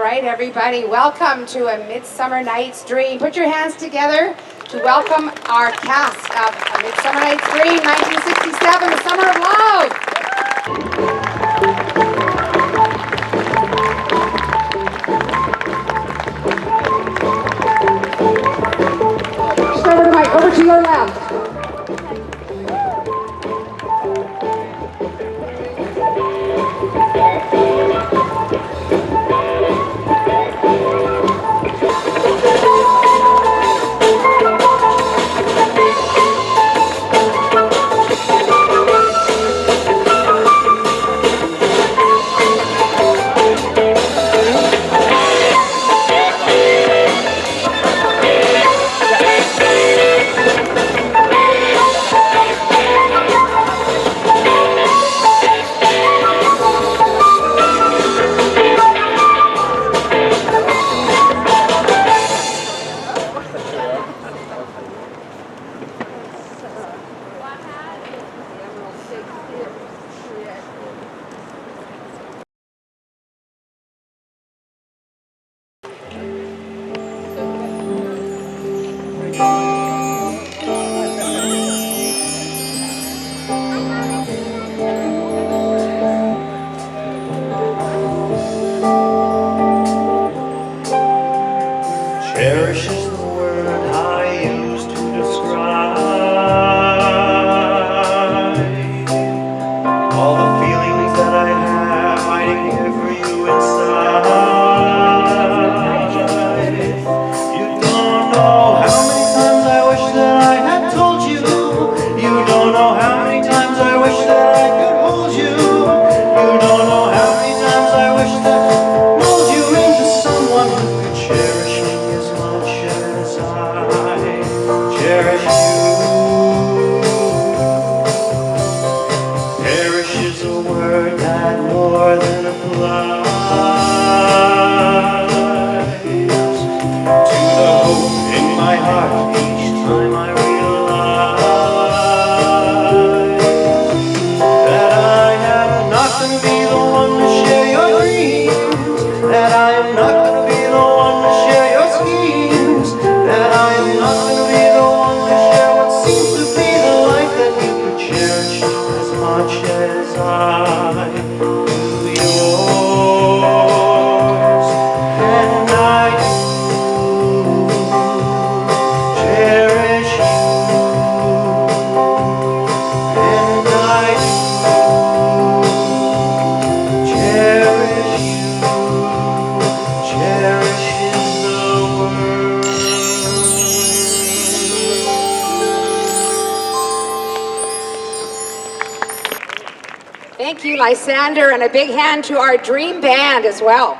right, everybody, welcome to A Midsummer Night's Dream. Put your hands together to welcome our cast of A Midsummer Night's Dream, 1967, The Summer of Love. Start with the mic, over to your left. Cherish is the word I use to describe all the feelings that I have hiding here for you inside. You don't know how many times I wish that I had told you. You don't know how many times I wish that I could hold you. You don't know how many times I wish that I mold you into someone who could cherish me as much as I cherish you. Perish is a word that more than applies to the hope in my heart each time I realize that I am not going to be the one to share your dreams, that I am not going to be the one to share your schemes, that I am not going to be the one to share what seems to be the life that you could cherish as much as I do yours. And I do cherish you, and I do cherish you. Cherish is the word. Thank you, Lysander, and a big hand to our dream band as well.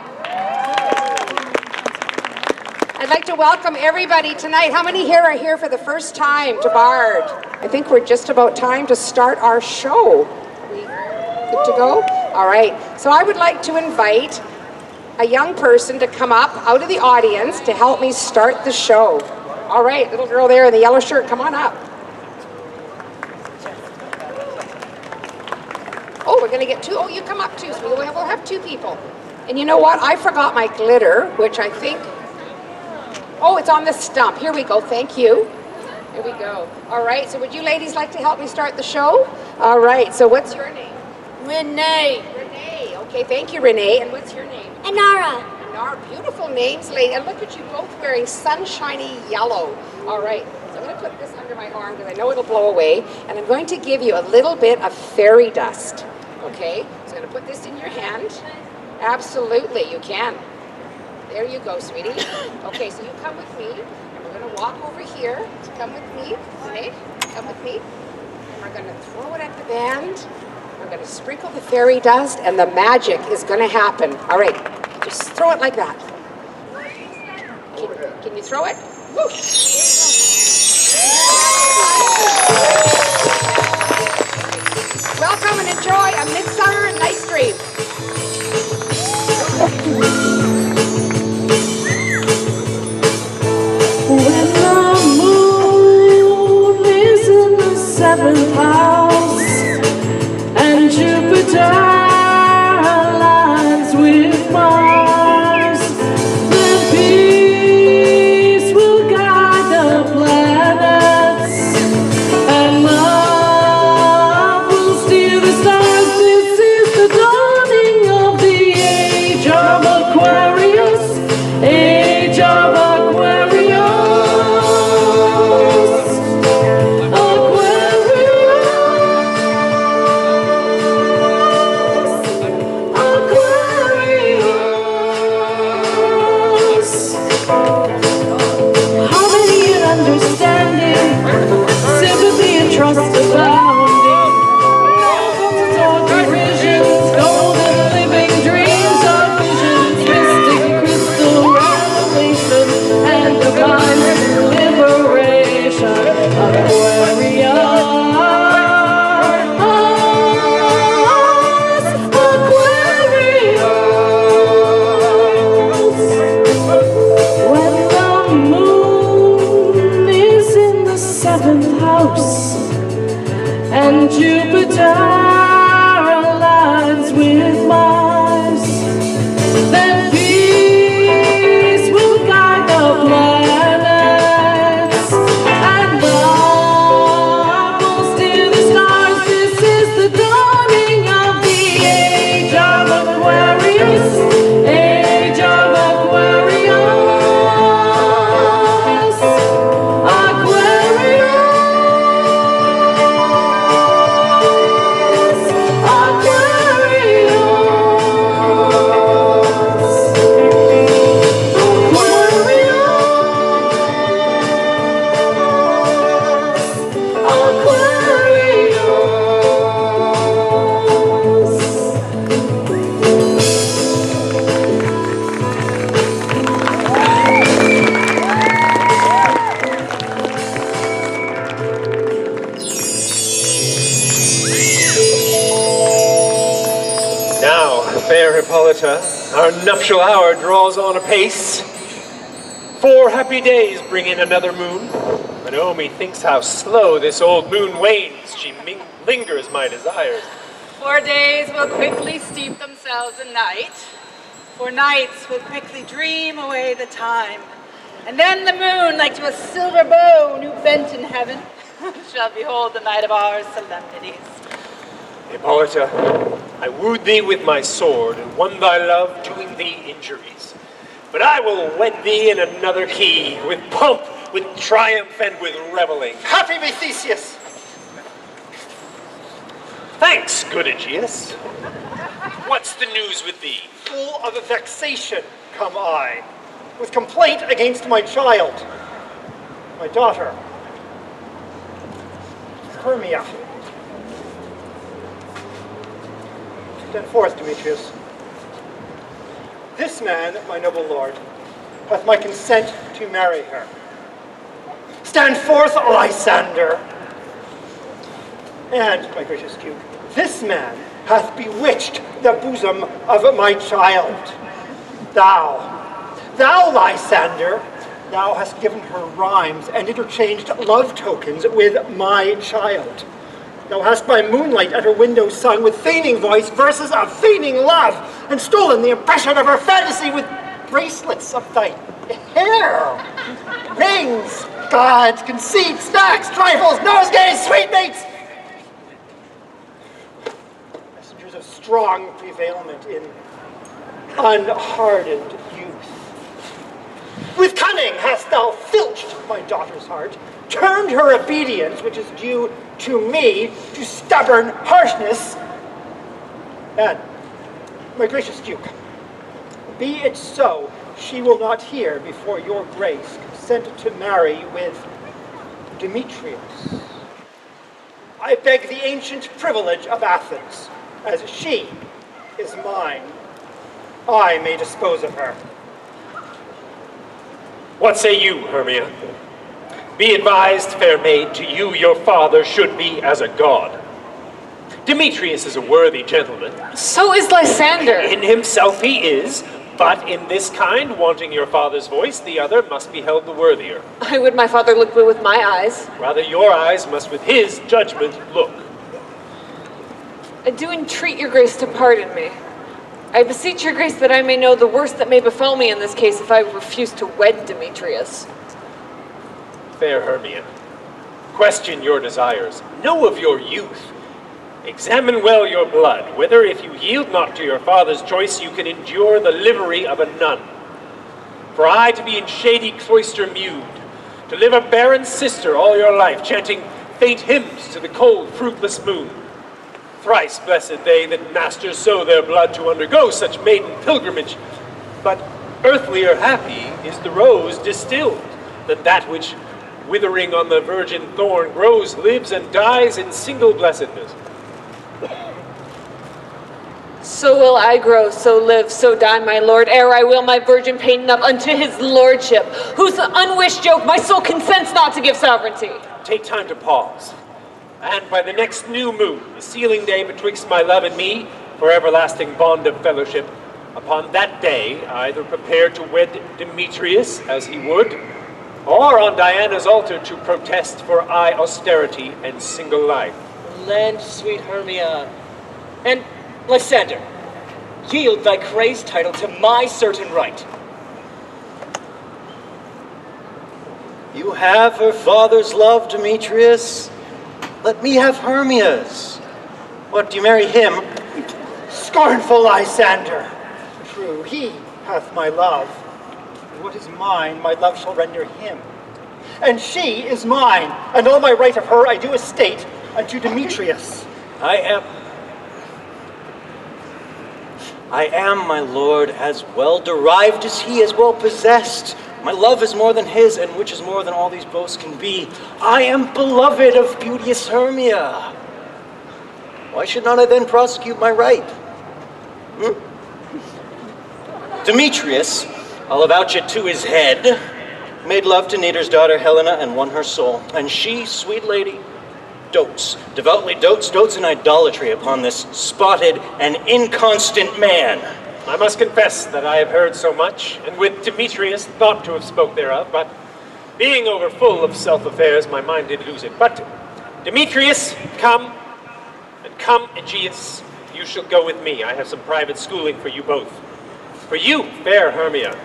I'd like to welcome everybody tonight. How many here are here for the first time to Bard? I think we're just about time to start our show. Are we good to go? All right. So I would like to invite a young person to come up out of the audience to help me start the show. All right, little girl there in the yellow shirt, come on up. Oh, we're gonna get two. Oh, you come up too, so we'll have two people. And you know what? I forgot my glitter, which I think, oh, it's on the stump. Here we go, thank you. Here we go. All right, so would you ladies like to help me start the show? All right, so what's your name? Renee. Renee, okay, thank you, Renee. And what's your name? Anara. Our beautiful names, lady. And look at you both wearing sunshiny yellow. All right, so I'm going to put this under my arm because I know it'll blow away. And I'm going to give you a little bit of fairy dust. Okay, so I'm going to put this in your hand. Absolutely, you can. There you go, sweetie. Okay, so you come with me. And we're going to walk over here. So come with me. Renee, come with me. And we're going to throw it at the band. We're going to sprinkle the fairy dust, and the magic is going to happen. All right. Just throw it like that. Can you throw it? Woo. Welcome and enjoy A Midsummer Night's Dream. When the moon is in the seventh house and Jupiter aligns with Mars, Hippolyta, our nuptial hour draws on apace. 4 happy days bring in another moon, but oh, methinks how slow this old moon wanes. She lingers my desires. 4 days will quickly steep themselves in night. 4 nights will quickly dream away the time. And then the moon, like to a silver bow new bent in heaven, shall behold the night of our solemnities. Hippolyta, I wooed thee with my sword and won thy love, doing thee injuries. But I will wed thee in another key, with pomp, with triumph, and with reveling. Happy be Theseus! Thanks, good Aegeus. What's the news with thee? Full of vexation come I, with complaint against my child, my daughter, Hermia. Stand forth, Demetrius. This man, my noble lord, hath my consent to marry her. Stand forth, Lysander. And, my gracious Duke, this man hath bewitched the bosom of my child. Thou, Lysander, thou hast given her rhymes and interchanged love tokens with my child. Thou hast by moonlight at her window sung with feigning voice verses of feigning love, and stolen the impression of her fantasy with bracelets of thy hair, rings, gods, conceits, snacks, trifles, nosegays, sweetmeats, messengers of strong prevailment in unhardened youth. With cunning hast thou filched my daughter's heart, turned her obedience, which is due to me, to stubborn harshness. And, my gracious Duke, be it so, she will not hear before your grace consent to marry with Demetrius. I beg the ancient privilege of Athens, as she is mine, I may dispose of her. What say you, Hermia? Be advised, fair maid, to you your father should be as a god. Demetrius is a worthy gentleman. So is Lysander. In himself he is, but in this kind, wanting your father's voice, the other must be held the worthier. I would my father look me with my eyes. Rather your eyes must with his judgment look. I do entreat your grace to pardon me. I beseech your grace that I may know the worst that may befall me in this case if I refuse to wed Demetrius. Fair Hermia, question your desires. Know of your youth. Examine well your blood, whether if you yield not to your father's choice, you can endure the livery of a nun. For I to be in shady cloister mewed, to live a barren sister all your life, chanting faint hymns to the cold, fruitless moon. Thrice blessed they that masters so their blood to undergo such maiden pilgrimage. But earthlier happy is the rose distilled, than that which, withering on the virgin thorn, grows, lives, and dies in single blessedness. So will I grow, so live, so die, my lord, ere I will my virgin paint up unto his lordship, whose unwished yoke my soul consents not to give sovereignty. Take time to pause. And by the next new moon, the sealing day betwixt my love and me, for everlasting bond of fellowship, upon that day either prepare to wed Demetrius as he would, or on Diana's altar to protest for aye austerity and single life. Lend, sweet Hermia, and Lysander, yield thy crazed title to my certain right. You have her father's love, Demetrius. Let me have Hermia's. What, do you marry him? Scornful Lysander! True, he hath my love. And what is mine, my love shall render him. And she is mine, and all my right of her I do estate unto Demetrius. I am, my lord, as well derived as he, as well possessed. My love is more than his, and which is more than all these boasts can be. I am beloved of beauteous Hermia. Why should not I then prosecute my right? Demetrius, I'll avouch it to his head, made love to Neater's daughter Helena and won her soul. And she, sweet lady, devoutly dotes in idolatry upon this spotted and inconstant man. I must confess that I have heard so much, and with Demetrius thought to have spoke thereof, but being overfull of self-affairs, my mind did lose it. But Demetrius, come, and come, Aegeus, you shall go with me. I have some private schooling for you both. For you, fair Hermia,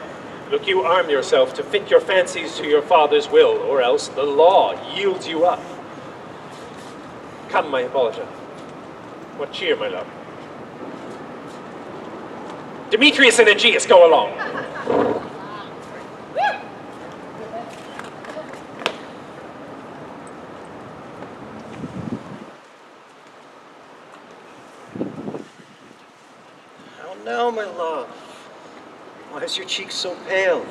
look you arm yourself to fit your fancies to your father's will, or else the law yields you up. Come, my Hippolyta. What cheer, my love? Demetrius and Aegeus, go along. How now, my love? Why is your cheek so pale?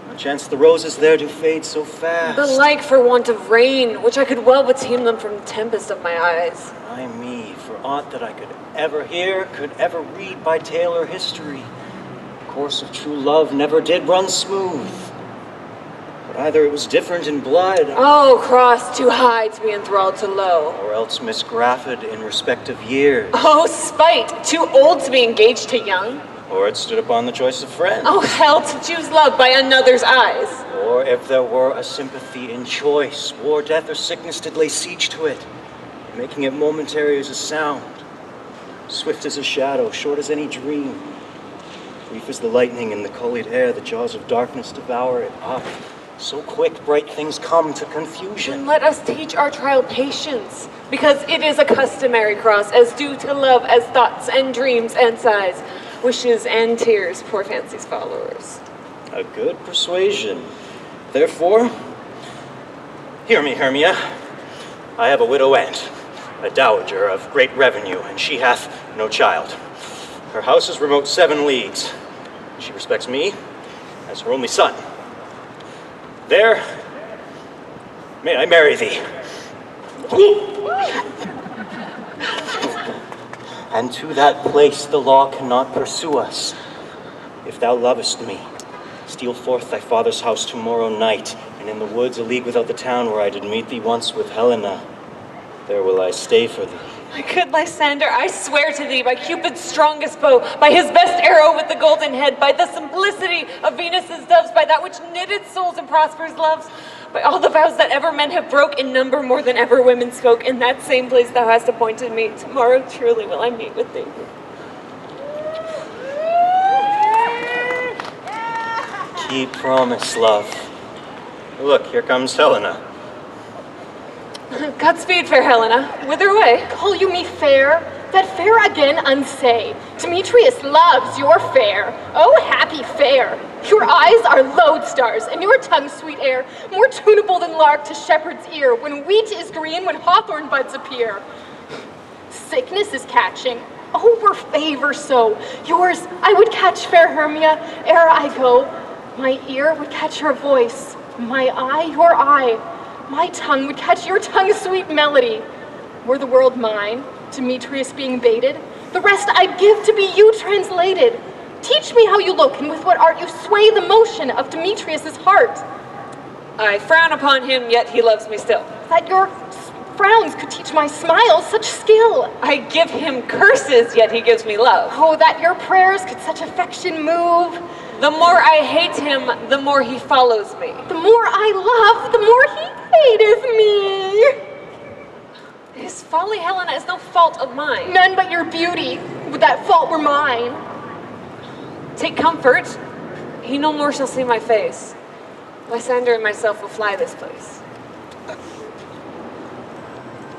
No chance the roses there do fade so fast. The like for want of rain, which I could well beteem them from tempest of my eyes. Ay me, for aught that I could ever hear, could ever read by tale or history, the course of true love never did run smooth. But either it was different in blood, Oh, cross too high to be enthralled to low. or else misgrafted in respective years, Oh, spite, too old to be engaged to young. or it stood upon the choice of friends. Oh, hell, to choose love by another's eyes. Or if there were a sympathy in choice, war, death, or sickness did lay siege to it, making it momentary as a sound, swift as a shadow, short as any dream, brief as the lightning in the cold air, the jaws of darkness devour it up. So quick, bright things come to And confusion. let us teach our trial patience, because it is a customary cross, as due to love as thoughts and dreams and sighs, wishes and tears, poor fancy's followers. A good persuasion. Therefore, hear me, Hermia. I have a widow aunt, a dowager of great revenue, and she hath no child. Her house is remote 7 leagues. She respects me as her only son. There, may I marry thee. And to that place the law cannot pursue us. If thou lovest me, steal forth thy father's house tomorrow night, and in the woods a league without the town where I did meet thee once with Helena, there will I stay for thee. My good Lysander, I swear to thee, by Cupid's strongest bow, by his best arrow with the golden head, by the simplicity of Venus's doves, by that which knitted souls and prospers loves, by all the vows that ever men have broke in number more than ever women spoke, in that same place thou hast appointed me, tomorrow truly will I meet with thee. Keep promise, love. Look, here comes Helena. Godspeed, fair Helena. Whither away? Call you me fair? That fair again unsay. Demetrius loves your fair. Oh, happy fair. Your eyes are lodestars, and your tongue sweet air, more tunable than lark to shepherd's ear, when wheat is green, when hawthorn buds appear. Sickness is catching. Oh, were favor so. Yours I would catch, fair Hermia, ere I go. My ear would catch your voice, my eye your eye. My tongue would catch your tongue's sweet melody. Were the world mine, Demetrius being baited, the rest I'd give to be you translated. Teach me how you look, and with what art you sway the motion of Demetrius's heart. I frown upon him, yet he loves me still. That your frowns could teach my smiles such skill. I give him curses, yet he gives me love. Oh, that your prayers could such affection move. The more I hate him, the more he follows me. The more I love, the more he hateth me. His folly, Helena, is no fault of mine. None but your beauty, would that fault were mine. Take comfort. He no more shall see my face. Lysander and myself will fly this place.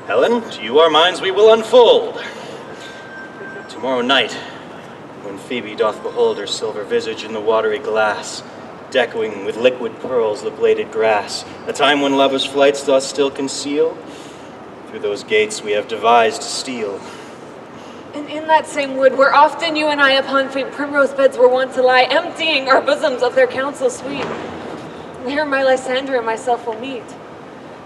Helen, to you our minds we will unfold. Tomorrow night, when Phoebe doth behold her silver visage in the watery glass, deckling with liquid pearls the bladed grass, a time when lovers' flights doth still conceal, through those gates we have devised to steal. And in that same wood, where often you and I upon faint primrose beds were wont to lie, emptying our bosoms of their counsel sweet, there my Lysander and myself will meet.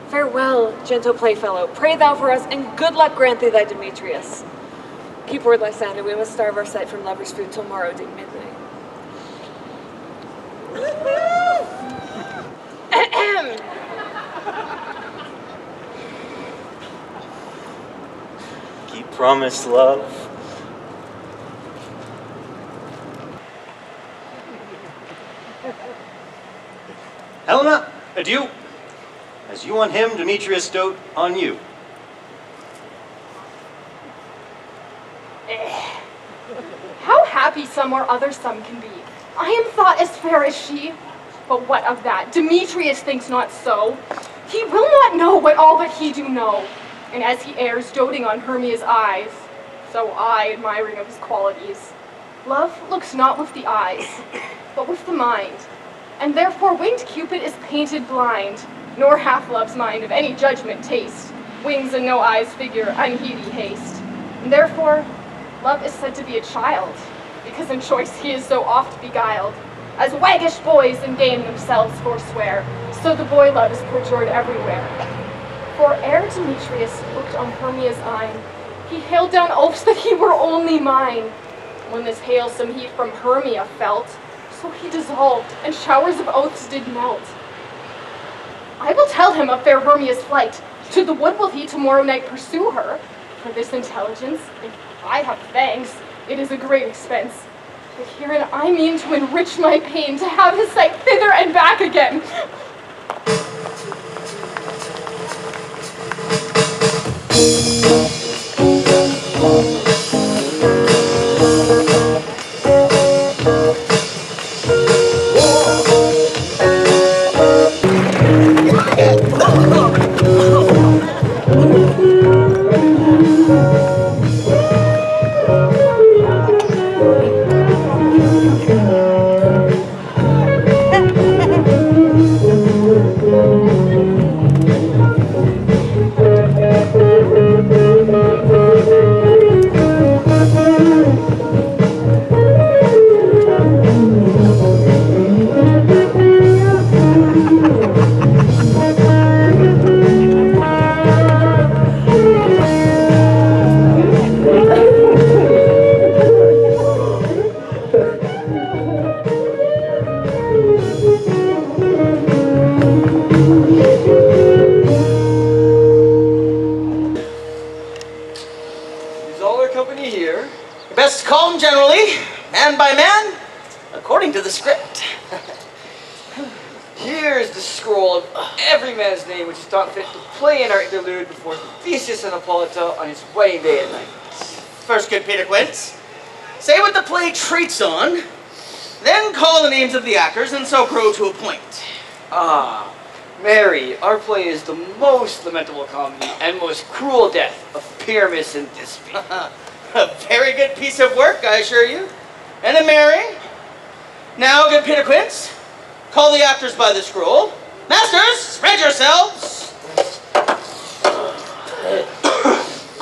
Farewell, gentle playfellow, pray thou for us, and good luck grant thee thy Demetrius. Keep word, Lysander, we must starve our sight from lovers' food till morrow deep midnight. Keep promise, love. Helena, adieu. As you on him, Demetrius dote on you. How happy some or other some can be. I am thought as fair as she. But what of that? Demetrius thinks not so. He will not know what all but he do know. And as he errs, doting on Hermia's eyes, so I, admiring of his qualities. Love looks not with the eyes, but with the mind. And therefore winged Cupid is painted blind, nor half love's mind of any judgment taste. Wings and no eyes figure unheedy haste. And therefore, love is said to be a child, because in choice he is so oft beguiled. As waggish boys in game themselves forswear, so the boy love is perjured everywhere. For ere Demetrius looked on Hermia's eyne, he hailed down oaths that he were only mine. When this hail some heat from Hermia felt, so he dissolved, and showers of oaths did melt. I will tell him of fair Hermia's flight. To the wood will he tomorrow night pursue her. For this intelligence, if I have thanks, it is a great expense. But herein I mean to enrich my pain, to have his sight thither and back again. Best call him generally, man by man, according to the script. Here's the scroll of every man's name which is thought fit to play in our interlude before Theseus and Hippolyta on his wedding day at night. First, good Peter Quince, say what the play treats on, then call the names of the actors, and so grow to a point. Ah, Mary, our play is the most lamentable comedy and most cruel death of Pyramus and Thisbe. A very good piece of work, I assure you. And then Mary. Now, good Peter Quince, call the actors by the scroll. Masters, spread yourselves.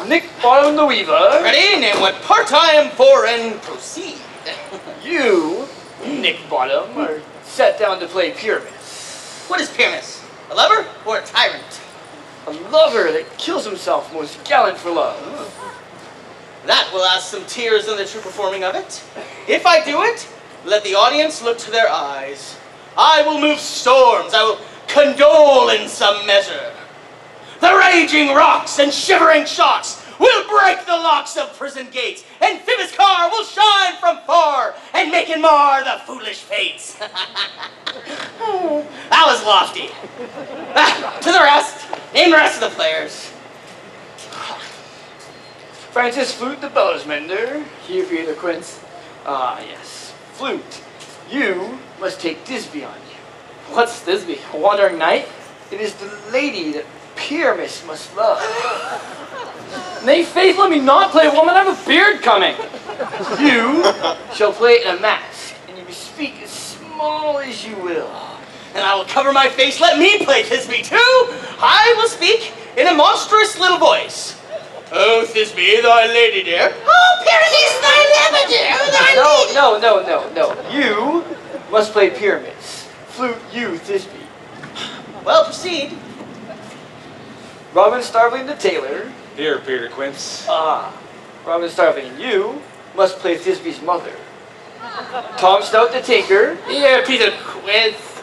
Nick Bottom the Weaver. Ready? Name what part I am for and proceed. You, Nick Bottom, are set down to play Pyramus. What is Pyramus? A lover or a tyrant? A lover that kills himself most gallant for love. That will ask some tears in the true performing of it. If I do it, let the audience look to their eyes. I will move storms. I will condole in some measure. The raging rocks and shivering shocks will break the locks of prison gates, and Phoebus' car will shine from far and make and mar the foolish fates. That was lofty. To the rest, name the rest of the players. Francis Flute the bellows mender, here Peter Quince. Ah, yes, Flute, you must take Thisbe on you. What's Thisbe? A wandering knight? It is the lady that Pyramus must love. Nay, faith, let me not play a woman. I have a beard coming. You shall play in a mask, and you may speak as small as you will. And I will cover my face. Let me play Thisbe too. I will speak in a monstrous little voice. Oh, Thisbe, thy lady dear. Oh, Pyramus, thy lover dear. No. You must play Pyramus. Flute, you, Thisbe. Well, proceed. Robin Starveling the tailor. Here, Peter Quince. Ah, Robin Starveling, you must play Thisbe's mother. Tom Stout the tinker. Here, Peter Quince.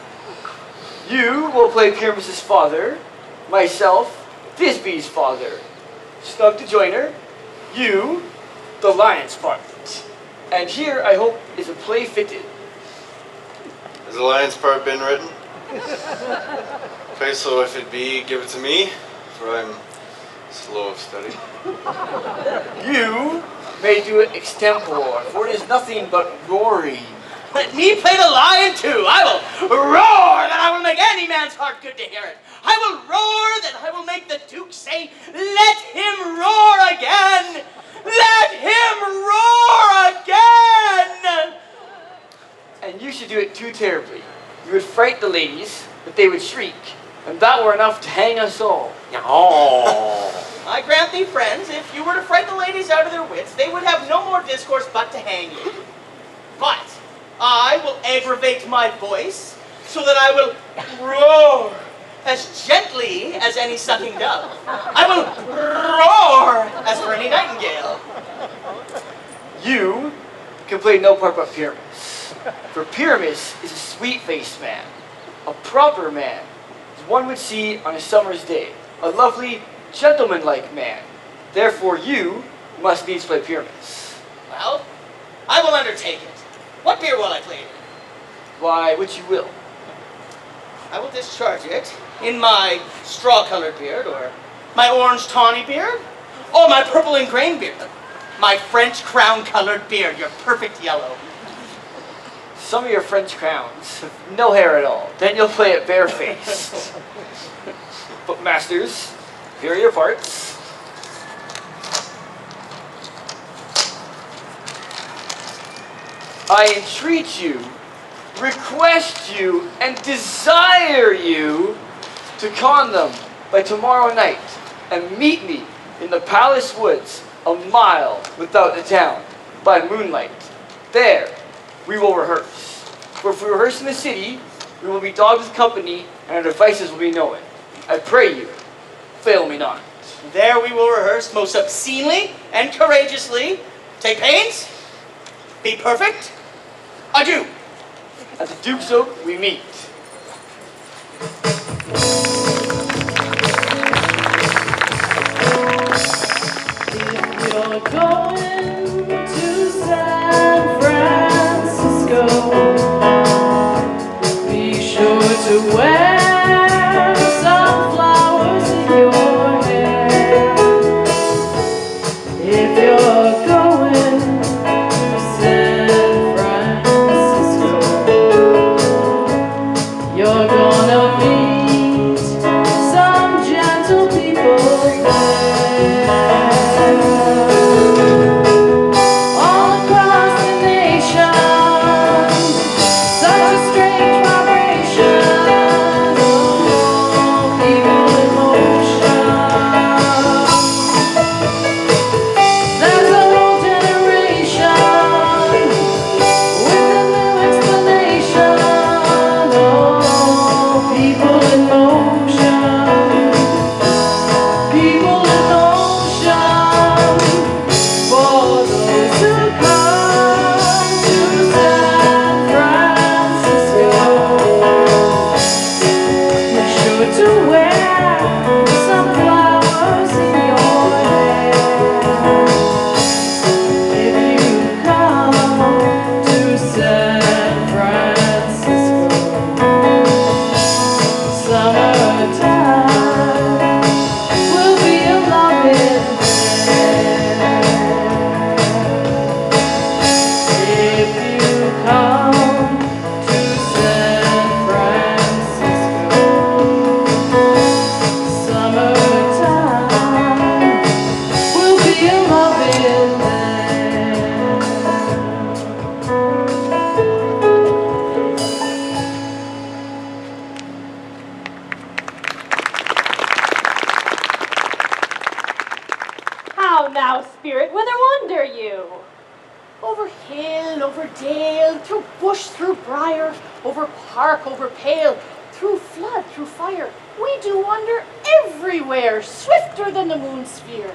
You will play Pyramus's father. Myself, Thisbe's father. Snug the joiner. You, the lion's part. And here, I hope, is a play fitted. Has the lion's part been written? Okay, so if it be, give it to me, for I'm slow of study. You may do it extempore, for it is nothing but roaring. Let me play the lion too. I will roar that I will make any man's heart good to hear it. I will roar that I will make the Duke say, let him roar again. Let him roar again. And you should do it too terribly. You would fright the ladies, but they would shriek, and that were enough to hang us all. I grant thee, friends, if you were to fright the ladies out of their wits, they would have no more discourse but to hang you. But I will aggravate my voice so that I will roar as gently as any sucking dove. I will roar as for any nightingale. You can play no part but Pyramus. For Pyramus is a sweet-faced man, a proper man, as one would see on a summer's day, a lovely, gentleman-like man. Therefore you must needs play Pyramus. Well, I will undertake it. What beer will I play? Why, which you will. I will discharge it in my straw-colored beard, or my orange tawny beard, or my purple and grain beard. My French crown-colored beard, your perfect yellow. Some of your French crowns have no hair at all. Then you'll play it barefaced. But masters, here are your parts. I entreat you, request you, and desire you to con them by tomorrow night and meet me in the palace woods a mile without the town by moonlight. There we will rehearse. For if we rehearse in the city, we will be dogged with company and our devices will be known. I pray you, fail me not. There we will rehearse most obscenely and courageously. Take pains. Be perfect. Adieu. At the Duke's Oak we meet. If you're going to San Francisco, be sure to wear some flowers in your hair. If you're going to San Francisco, you're gonna meet some gentle people there. All across the nation, such a strange vibration. Oh, people in motion. There's a whole generation with a new explanation. Oh, people in motion. People in motion. For those who come to San Francisco, be sure to wear some flowers in your hair. If you come to San Francisco, summertime will be a loving there. If you come to San Francisco, summertime will be a loving there. How now, spirit, whither wander you? Over hill, over dale, through bush, through briar, over park, over pale, through flood, through fire. We do wander everywhere, swifter than the moon sphere.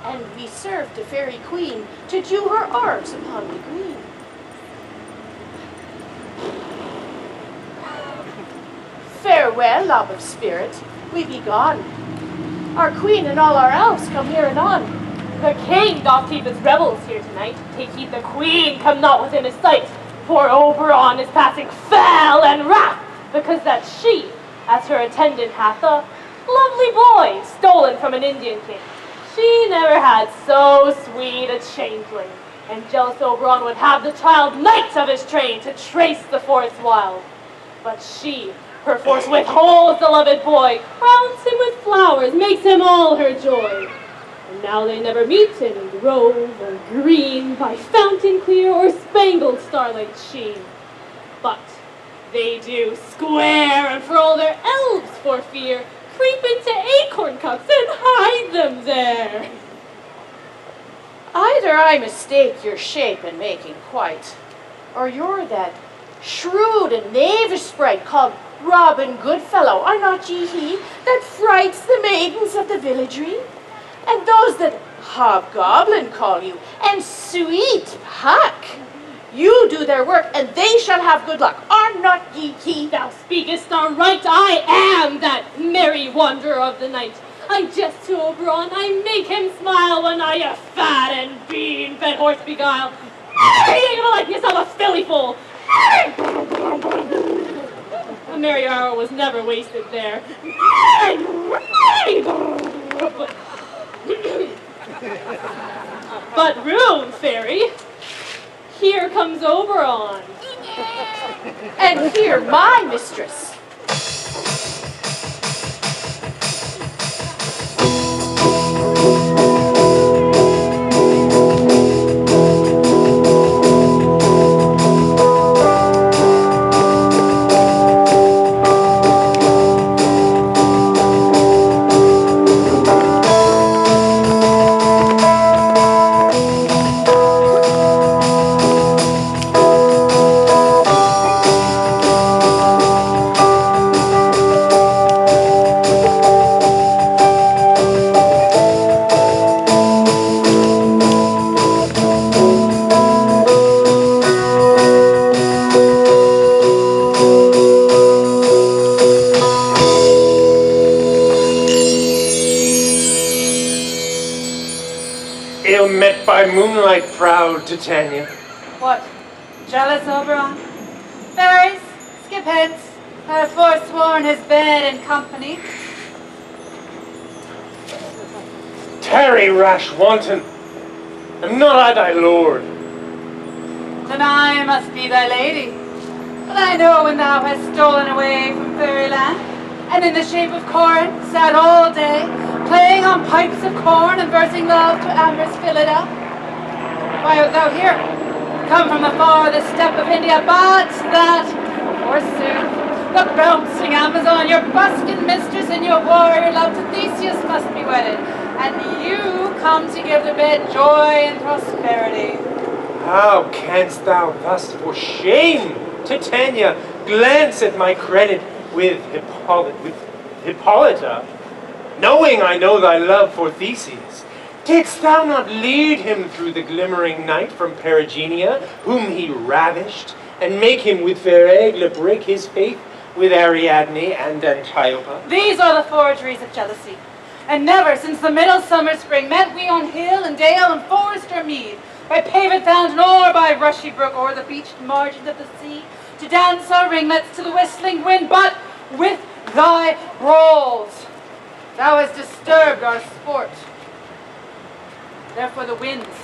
And we serve the fairy queen to dew her arms upon the green. Farewell, lob of spirit, we be gone. Our queen and all our elves come here anon. The king doth keep his rebels here tonight. Take heed the queen come not within his sight, for Oberon is passing foul 'tis that she, as her attendant, hath a lovely boy stolen from an Indian king. She never had so sweet a changeling, and jealous Oberon would have the child knight of his train to trace the forest wild. But she, perforce withholds the loved boy, crowns him with flowers, makes him all her joy. And now they never meet in grove or green, by fountain clear or spangled starlight sheen. But they do square and furl their elves for fear, creep into acorn cups and hide them there. Either I mistake your shape and making quite, or you're that shrewd and knavish sprite called Robin Goodfellow. Are not ye he that frights the maidens of the villagery? And those that hobgoblin call you, and sweet Puck. You do their work, and they shall have good luck. Are not ye he? Thou speakest aright, I am that merry wanderer of the night. I jest to Oberon, I make him smile when I a fat and bean-fed horse beguile. You ain't gonna like yourself a filly fool. A merry hour was never wasted there. But room, fairy, here comes Oberon. And here my mistress. Ill met by moonlight, proud Titania. What? Jealous, Oberon? Fairies, skip hence. I have forsworn his bed and company. Tarry, rash wanton. Am not I thy lord? Then I must be thy lady. But I know when thou hast stolen away from fairyland, and in the shape of corn sat all day, playing on pipes of corn and versing love to amorous Phillida. Why art thou here? Come from the farthest steppe of India, but that, forsooth, the bouncing Amazon, your buskin mistress and your warrior love to Theseus must be wedded, and you come to give the bed joy and prosperity. How canst thou thus, for shame, Titania, glance at my credit with Hippolyta, knowing I know thy love for Theseus? Didst thou not lead him through the glimmering night from Perigenia, whom he ravished, and make him with fair Aigle break his faith with Ariadne and Antiopa? These are the forgeries of jealousy. And never since the middle summer spring met we on hill and dale and forest or mead, by paved fountain or by rushy brook or the beached margins of the sea, to dance our ringlets to the whistling wind, but with thy brawls thou hast disturbed our sport. Therefore the winds,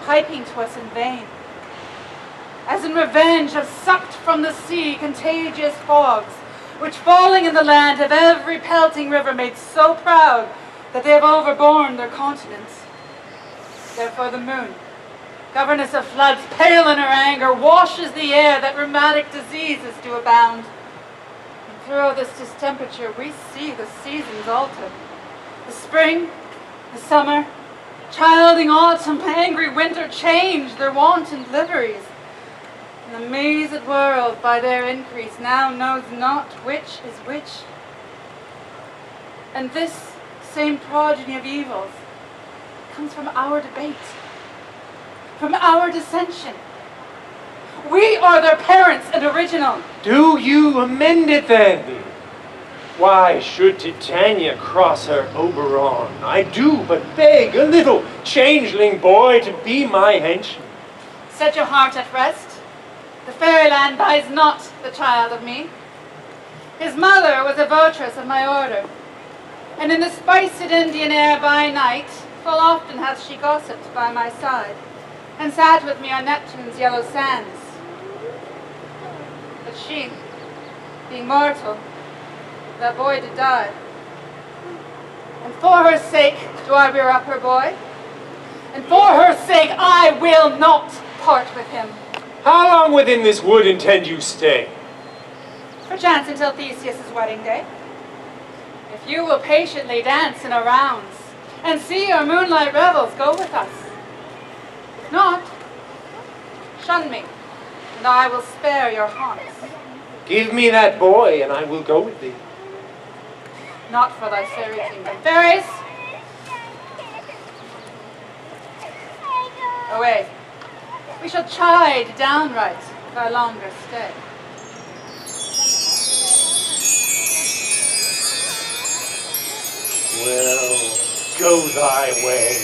piping to us in vain, as in revenge have sucked from the sea contagious fogs, which falling in the land have every pelting river made so proud that they have overborne their continents. Therefore the moon, governess of floods, pale in her anger, washes the air that rheumatic diseases do abound. And through this distemperature we see the seasons alter. The spring, the summer, childing autumn, angry winter change their wonted liveries. And the mazed world by their increase now knows not which is which. And this same progeny of evils comes from our debate, from our dissension. We are their parents and original. Do you amend it then? Why should Titania cross her Oberon? I do but beg a little changeling boy to be my henchman. Set your heart at rest. The fairyland buys not the child of me. His mother was a votress of my order, and in the spiced Indian air by night, full often hath she gossiped by my side, and sat with me on Neptune's yellow sands. But she, being mortal, that boy did die. And for her sake do I rear up her boy, and for her sake I will not part with him. How long within this wood intend you stay? Perchance until Theseus' wedding day. If you will patiently dance in our rounds, and see your moonlight revels, go with us. If not, shun me, and I will spare your haunts. Give me that boy, and I will go with thee. Not for thy fairy kingdom. Fairies! Away. We shall chide downright thy longer stay. Well, go thy way.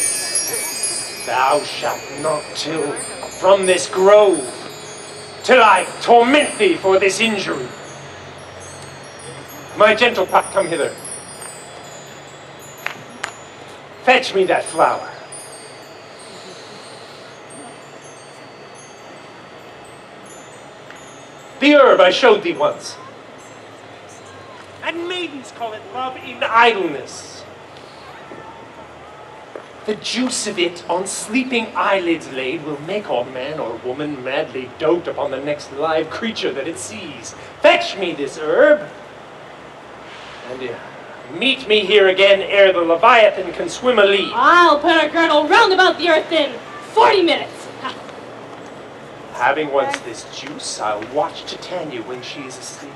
Thou shalt not till from this grove, till I torment thee for this injury. My gentle puck, come hither. Fetch me that flower. The herb I showed thee once. And maidens call it love in idleness. The juice of it on sleeping eyelids laid will make all man or woman madly dote upon the next live creature that it sees. Fetch me this herb, and meet me here again ere the Leviathan can swim a league. I'll put a girdle round about the earth in 40 minutes. Having once this juice, I'll watch Titania when she is asleep,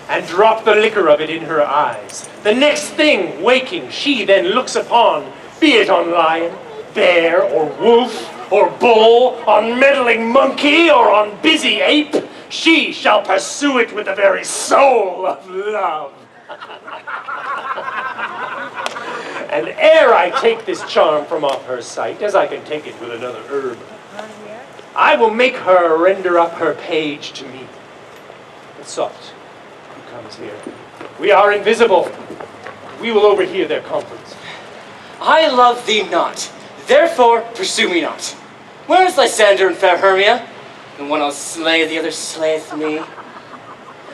and drop the liquor of it in her eyes. The next thing, waking, she then looks upon, be it on lion, bear, or wolf, or bull, on meddling monkey, or on busy ape, she shall pursue it with the very soul of love. And ere I take this charm from off her sight, as I can take it with another herb, I will make her render up her page to me. But soft, who comes here? We are invisible. We will overhear their conference. I love thee not, therefore pursue me not. Where is Lysander and fair Hermia? The one I'll slay, the other slayeth me.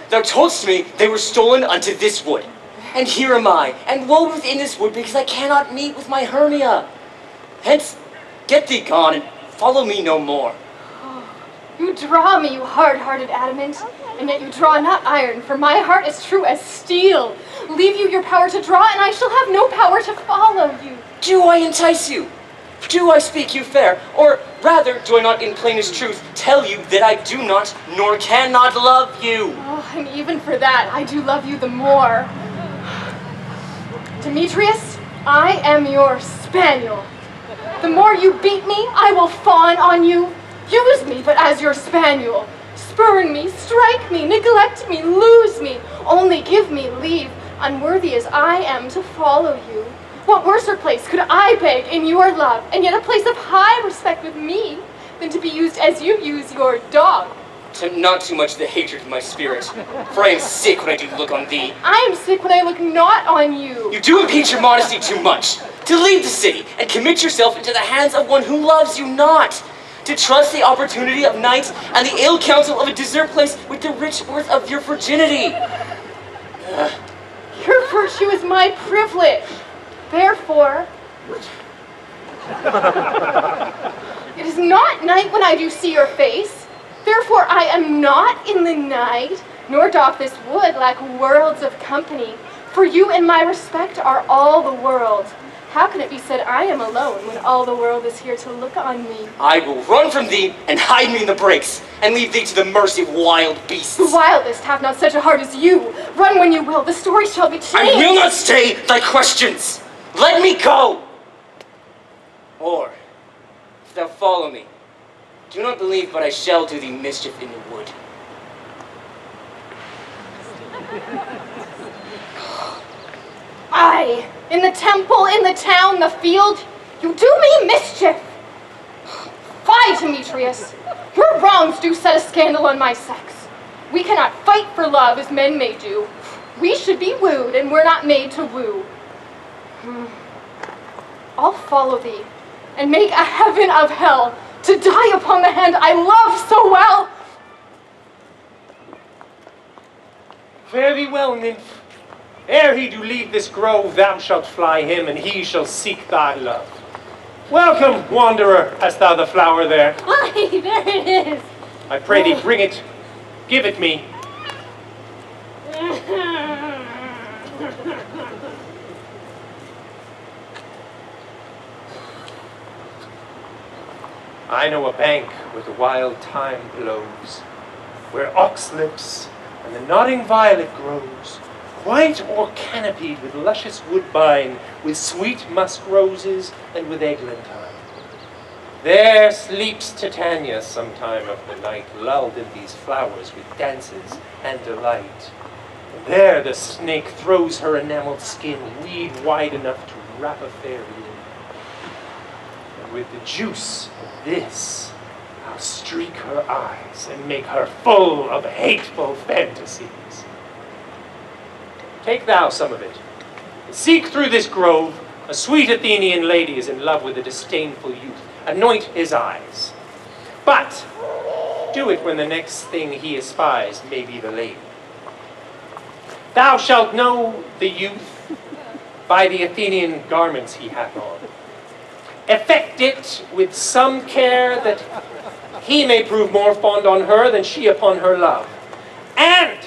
Thou toldst me they were stolen unto this wood. And here am I, and woe within this wood, because I cannot meet with my Hermia. Hence, get thee gone, and follow me no more. You draw me, you hard-hearted adamant, and yet you draw not iron, for my heart is true as steel. Leave you your power to draw, and I shall have no power to follow you. Do I entice you? Do I speak you fair? Or rather, do I not in plainest truth tell you that I do not, nor cannot love you? Oh, and even for that, I do love you the more. Demetrius, I am your spaniel. The more you beat me, I will fawn on you. Use me but as your spaniel. Spurn me, strike me, neglect me, lose me. Only give me leave, unworthy as I am, to follow you. What worser place could I beg in your love, and yet a place of high respect with me, than to be used as you use your dog? Tempt not too much the hatred of my spirit, for I am sick when I do look on thee. I am sick when I look not on you. You do impeach your modesty too much. To leave the city and commit yourself into the hands of one who loves you not. To trust the opportunity of night and the ill counsel of a desert place with the rich worth of your virginity. Your virtue is my privilege. Therefore, it is not night when I do see your face. Therefore, I am not in the night, nor doth this wood lack worlds of company. For you and my respect are all the world. How can it be said I am alone when all the world is here to look on me? I will run from thee and hide me in the brakes, and leave thee to the mercy of wild beasts. The wildest have not such a heart as you. Run when you will, the story shall be changed. I will not stay thy questions. Let me go. Or, if thou follow me, do not believe but I shall do thee mischief in the wood. Aye, in the temple, in the town, the field, you do me mischief. Fie, Demetrius. Your wrongs do set a scandal on my sex. We cannot fight for love as men may do. We should be wooed, and we're not made to woo. I'll follow thee, and make a heaven of hell, to die upon the hand I love so well. Fare thee well, nymph. Ere he do leave this grove, thou shalt fly him, and he shall seek thy love. Welcome, wanderer. Hast thou the flower there? Aye, there it is. I pray thee, bring it. Give it me. I know a bank where the wild thyme blows, where oxlips and the nodding violet grows, white or canopied with luscious woodbine, with sweet musk roses and with eglantine. There sleeps Titania sometime of the night, lulled in these flowers with dances and delight. And there the snake throws her enameled skin, weed wide enough to wrap a fairy in. And with the juice of this, I'll streak her eyes and make her full of hateful fantasies. Take thou some of it, and seek through this grove. A sweet Athenian lady is in love with a disdainful youth. Anoint his eyes. But do it when the next thing he espies may be the lady. Thou shalt know the youth by the Athenian garments he hath on. Effect it with some care, that he may prove more fond on her than she upon her love. And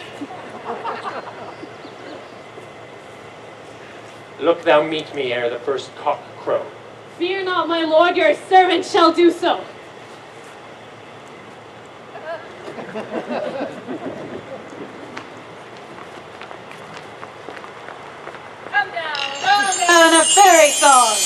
look thou meet me ere the first cock crow. Fear not, my lord, your servant shall do so. Come down a fairy song.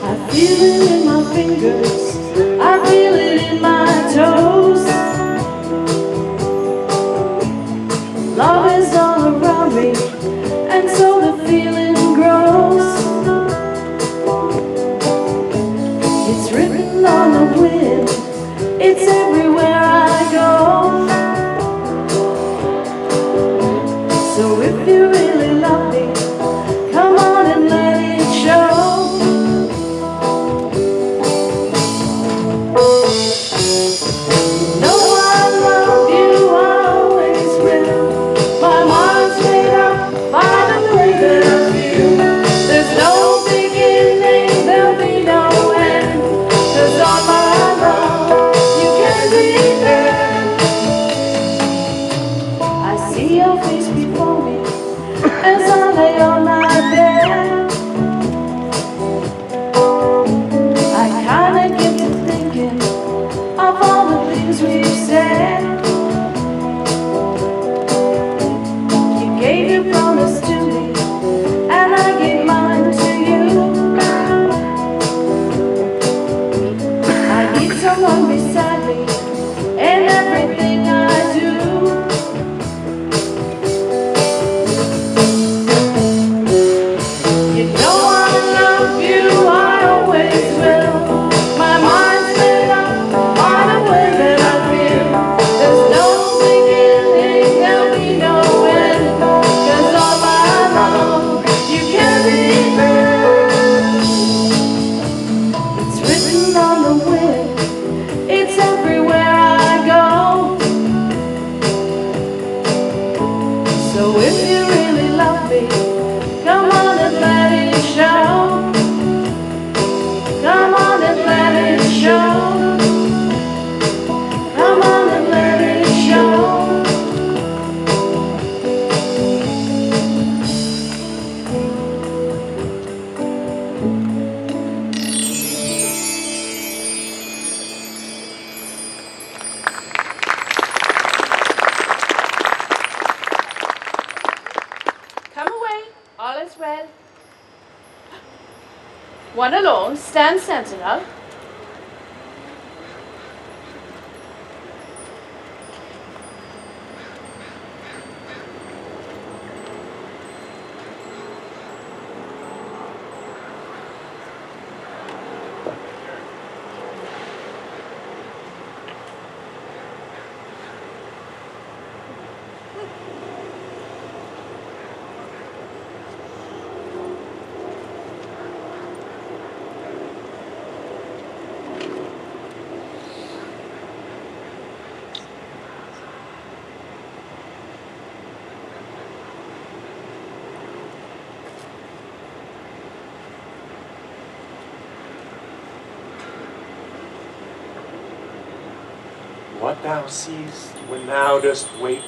I feel it in my fingers, I feel it in my toes. Love is all around me, and so the feeling grows. It's written on the wind, it's everywhere I go. So if you really love me, come on and let it show. No, I love you, I always will. My mind's made up by the way that I feel. There's no beginning, there'll be no end. 'Cause on my love, you can be there. I see your face before me as I lay on my bed. I kinda get to thinking of all the things we've said. You gave your promise to me, and I gave mine to you. I need someone beside me in everything I do. You know I love you, I always will. My mind's made up by the way that I feel. There's no beginning, there'll be no end. 'Cause all my love, you can be there. It's written on the wind, it's everywhere I go. So if you really love me, come on and let it show. Come on and let it show. Come on and let it show. Come away, all is well. One alone, stand sentinel. thou seest when thou dost wake,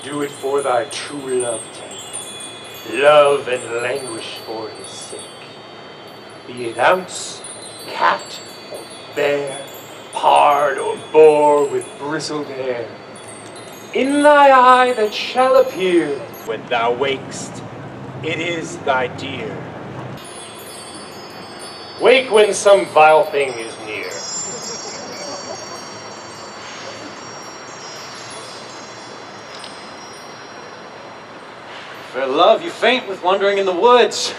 do it for thy true love take. Love and languish for his sake. Be it ounce, cat, or bear, pard or boar with bristled hair. In thy eye that shall appear when thou wakest, it is thy dear. Wake when some vile thing is near. Fair love, you faint with wandering in the woods.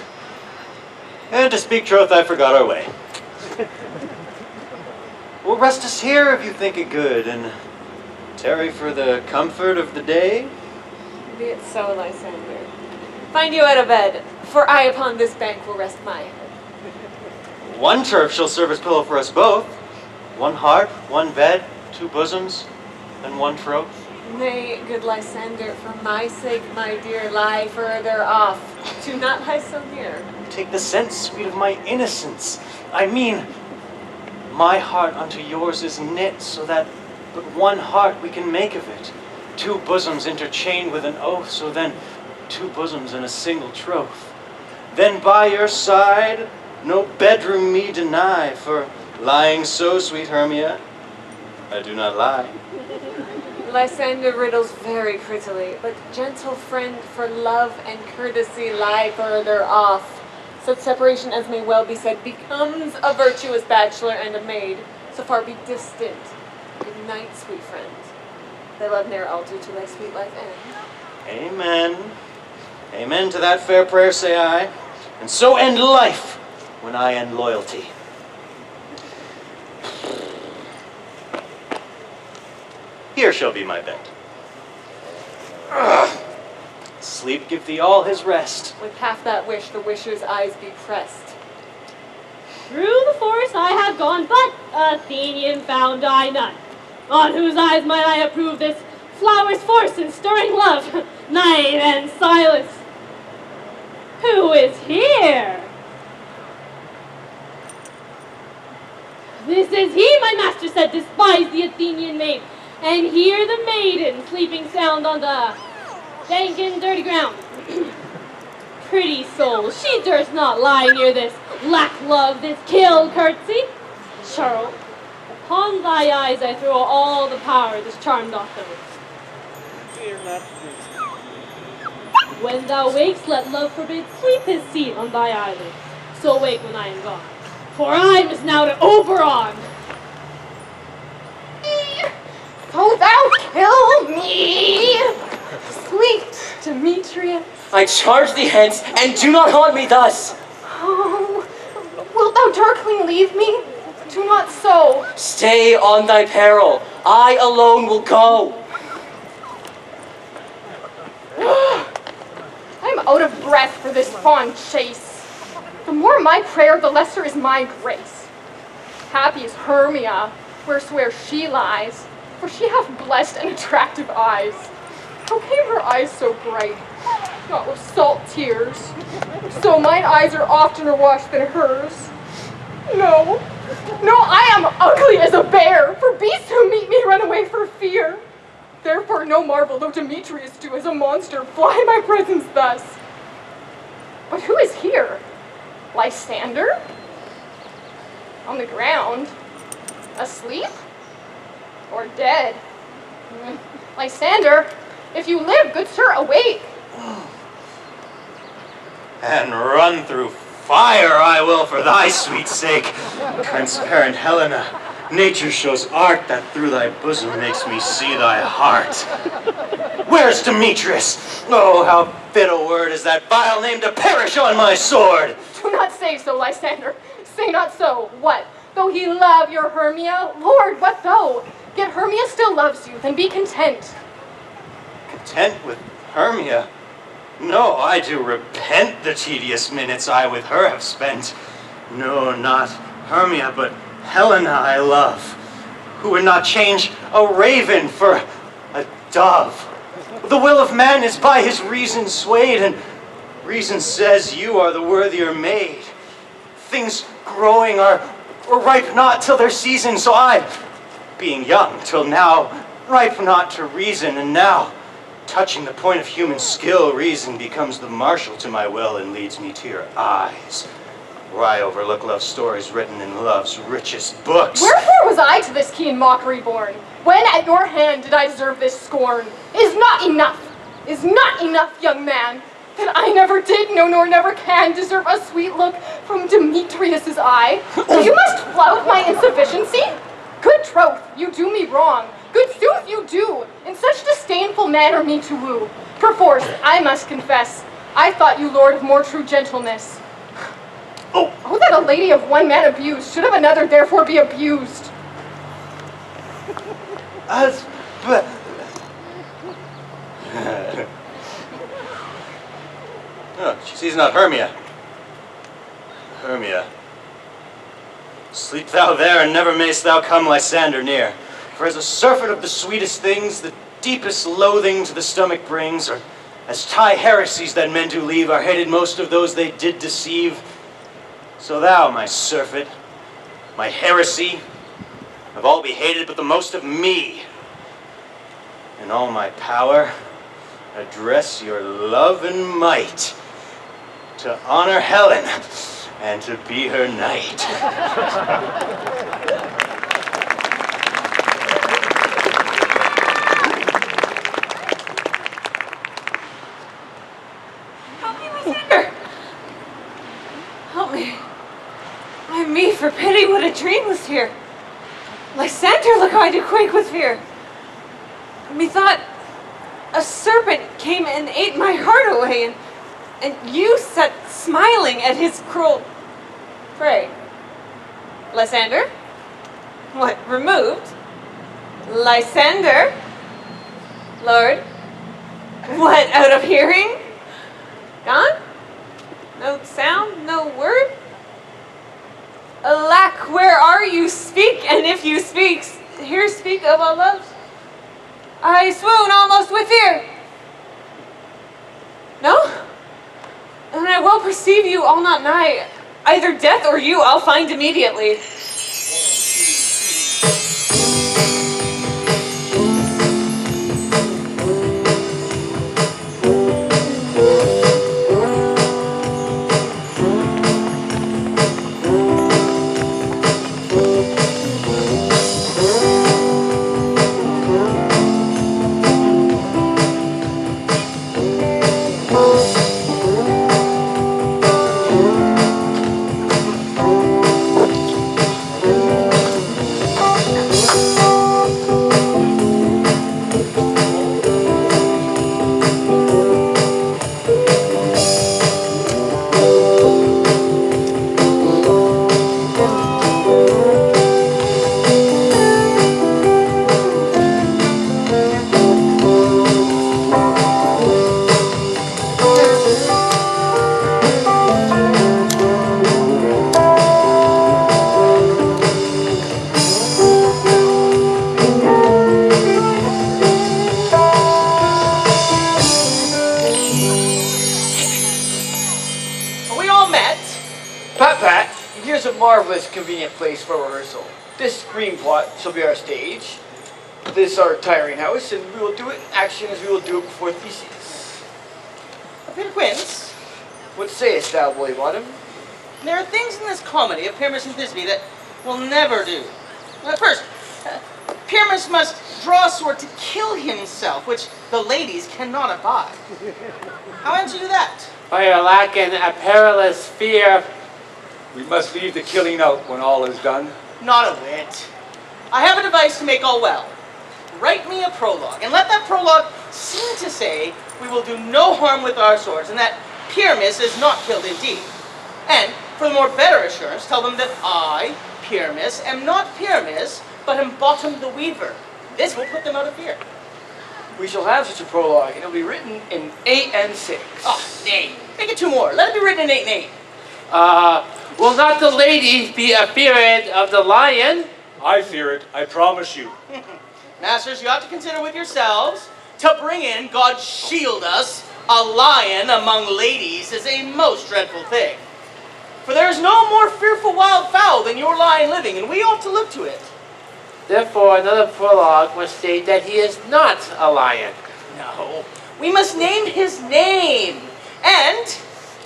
And to speak truth, I forgot our way. We'll rest us here if you think it good, and tarry for the comfort of the day. Be it so, Lysander. Find you at a bed, for I upon this bank will rest my head. One turf shall serve as pillow for us both. One heart, one bed, two bosoms, and one troth. Nay, good Lysander, for my sake, my dear, lie further off. Do not lie so near. Take the sense, sweet, of my innocence. I mean, my heart unto yours is knit, so that but one heart we can make of it. Two bosoms interchained with an oath, so then two bosoms in a single troth. Then by your side, no bedroom me deny, for lying so, sweet Hermia, I do not lie. Lysander riddles very prettily, but gentle friend, for love and courtesy lie further off. Such separation as may well be said becomes a virtuous bachelor and a maid, so far be distant. Good night, sweet friend. Thy love ne'er alter to thy sweet life end. Amen. Amen to that fair prayer, say I. And so end life when I end loyalty. Here shall be my bed. Sleep give thee all his rest. With half that wish, the wisher's eyes be pressed. Through the forest I have gone, but Athenian found I none. On whose eyes might I approve this flower's force in stirring love, night and silence? Who is here? This is he, my master said, despise the Athenian maid, and hear the maiden sleeping sound on the dank and dirty ground. Pretty soul, she durst not lie near this lack love, this kill curtsy. Charles, upon thy eyes I throw all the power this charm doth throw. When thou wakest, let love forbid sleep his seat on thy eyelid. So wake when I am gone, for I must now to Oberon. So thou kill me, sweet Demetrius. I charge thee hence, and do not haunt me thus. Oh, wilt thou darkling leave me? Do not so. Stay on thy peril. I alone will go. I am out of breath for this fond chase. The more my prayer, the lesser is my grace. Happy is Hermia, wheresoe'er she lies, for she hath blessed and attractive eyes. How came her eyes so bright? Not with salt tears. So mine eyes are oftener washed than hers. No, I am ugly as a bear, for beasts who meet me run away for fear. Therefore no marvel though Demetrius do as a monster fly my presence thus. But who is here? Lysander? On the ground? Asleep? Or dead? Lysander, if you live, good sir, awake. And run through fire I will for thy sweet sake. Transparent Helena, nature shows art that through thy bosom makes me see thy heart. Where's Demetrius? Oh, how fit a word is that vile name to perish on my sword. Do not say so, Lysander. Say not so. What? Though he love your Hermia? Lord, what though? Yet Hermia still loves you, then be content. Content with Hermia? No, I do repent the tedious minutes I with her have spent. No, not Hermia, but Helena I love, who would not change a raven for a dove. The will of man is by his reason swayed, and reason says you are the worthier maid. Things growing are ripe not till their season, so I being young, till now, ripe not to reason, and now, touching the point of human skill, reason becomes the marshal to my will and leads me to your eyes, where I overlook love stories written in love's richest books. Wherefore was I to this keen mockery born? When at your hand did I deserve this scorn? Is not enough, young man, that I never did, no, nor never can deserve a sweet look from Demetrius's eye. So you must flout my insufficiency? Good troth, you do me wrong. Good sooth you do, in such disdainful manner me to woo. Perforce, I must confess, I thought you lord of more true gentleness. Oh, that a lady of one man abused should of another therefore be abused. Oh, she sees not Hermia. Hermia. Sleep thou there, and never mayst thou come Lysander near. For as a surfeit of the sweetest things, the deepest loathing to the stomach brings, or as tie heresies that men do leave are hated most of those they did deceive, so thou, my surfeit, my heresy, of all be hated but the most of me. In all my power, address your love and might to honor Helen and to be her knight. Help me, Lysander! Help me. Why me, for pity, what a dream was here. Lysander, look how I do quake with fear. Methought a serpent came and ate my heart away, and you sat smiling at his cruel prey. Lysander? What, removed? Lysander? Lord? What, out of hearing? Gone? No sound, no word? Alack, where are you? Speak, and if you speak, here speak of all loves. I swoon almost with fear. No? And I well perceive you all not nigh. Either death or you I'll find immediately. Marvelous convenient place for rehearsal. This green plot shall be our stage. This our tiring house, and we will do it in action as we will do it before Theseus. Peter Quince, What sayest thou, boy bottom? there are things in this comedy of Pyramus and Thisbe that will never do. First, Pyramus must draw a sword to kill himself, which the ladies cannot abide. How am I to do that? By your lacking a perilous fear. We must leave the killing out when all is done. Not a whit. I have a device to make all well. Write me a prologue, and let that prologue seem to say we will do no harm with our swords, and that Pyramus is not killed indeed. And, for the more better assurance, tell them that I, Pyramus, am not Pyramus, but am Bottom the Weaver. This will put them out of fear. We shall have such a prologue, and it will be written in 8 and 6. Oh, nay. Make it 2 more. Let it be written in 8 and 8. Will not the lady be afeared of the lion? I fear it, I promise you. Masters, you ought to consider with yourselves to bring in, God shield us, a lion among ladies is a most dreadful thing. For there is no more fearful wild fowl than your lion living, and we ought to look to it. Therefore, another prologue must state that he is not a lion. No, we must name his name. And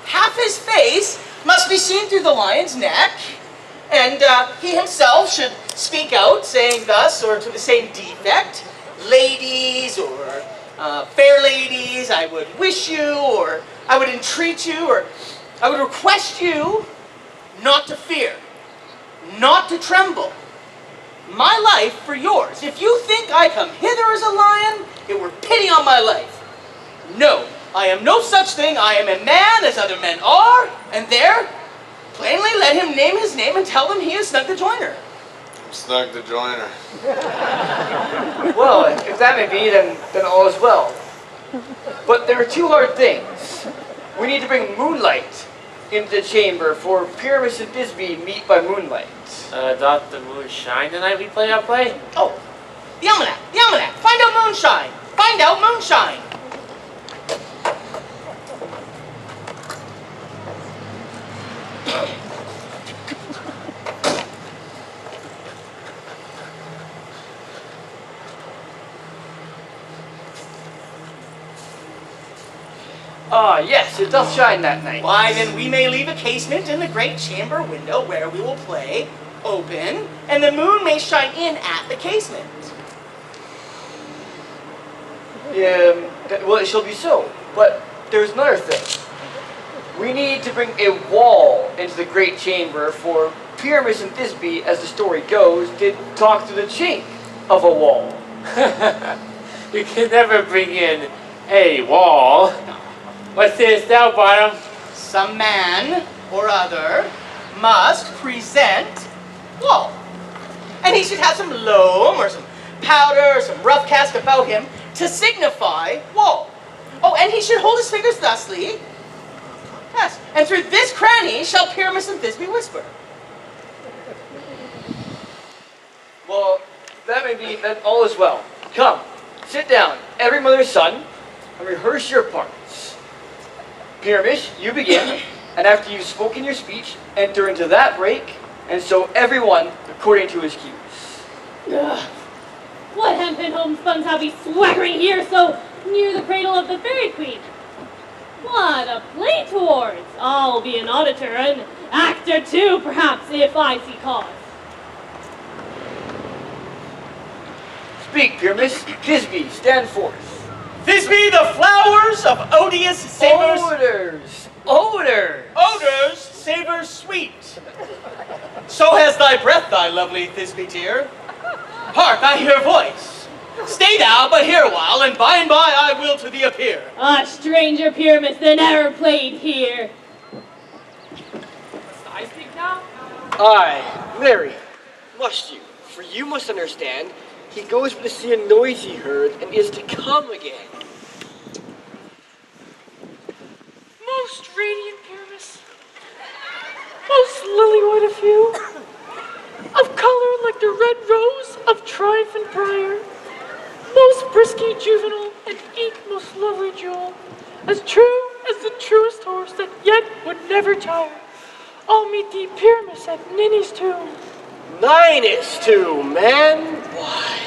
half his face must be seen through the lion's neck. And he himself should speak out, saying thus, or to the same defect, ladies, or fair ladies, I would wish you, or I would entreat you, or I would request you not to fear, not to tremble. My life for yours. If you think I come hither as a lion, it were pity on my life. No, I am no such thing. I am a man as other men are, and there, plainly let him name his name and tell them he is Snug the Joiner. Snug the Joiner. Well, if that may be, then all is well. But there are two hard things. We need to bring moonlight into the chamber, for Pyramus and Thisbe meet by moonlight. Doth the moon shine the night we play our play? Oh, the almanac, the almanac. Find out moonshine. Find out moonshine. Ah, yes, it doth shine that night. Why, then we may leave a casement in the great chamber window where we will play open, and the moon may shine in at the casement. Well, it shall be so. But there's another thing. We need to bring a wall into the great chamber, for Pyramus and Thisbe, as the story goes, did talk through the chink of a wall. You can never bring in a wall. What sayest thou, Bottom? Some man or other must present wall. And he should have some loam or some powder or some rough cast about him to signify wall. Oh, and he should hold his fingers thusly. Yes, and through this cranny shall Pyramus and Thisbe whisper. Well, that may be that all is well. Come, sit down, every mother's son, and rehearse your parts. Pyramus, you begin, and after you've spoken your speech, enter into that break, and so everyone according to his cues. Ugh. What hempen homespuns have we swaggering here so near the cradle of the fairy queen? What a play towards! I'll be an auditor, an actor too, perhaps, if I see cause. Speak, Pyramus. Thisbe, stand forth. Thisbe, the flowers of odious savors. Odors. Odors. Odors, savors sweet. So has thy breath, thy lovely Thisbe dear. Hark, I hear voice. Stay thou but here a while, and by I will to thee appear. A stranger Pyramus than ever played here. Must I speak now? Aye, Mary, must you? For you must understand, he goes but to see a noise he heard, and is to come again. Most radiant Pyramus, most lily-white of hue, of color like the red rose of triumphant briar, most brisky juvenile, and eke most lovely jewel, as true as the truest horse that yet would never tire. I'll meet thee, Pyramus, at Ninny's tomb. Ninus tomb, man. Why?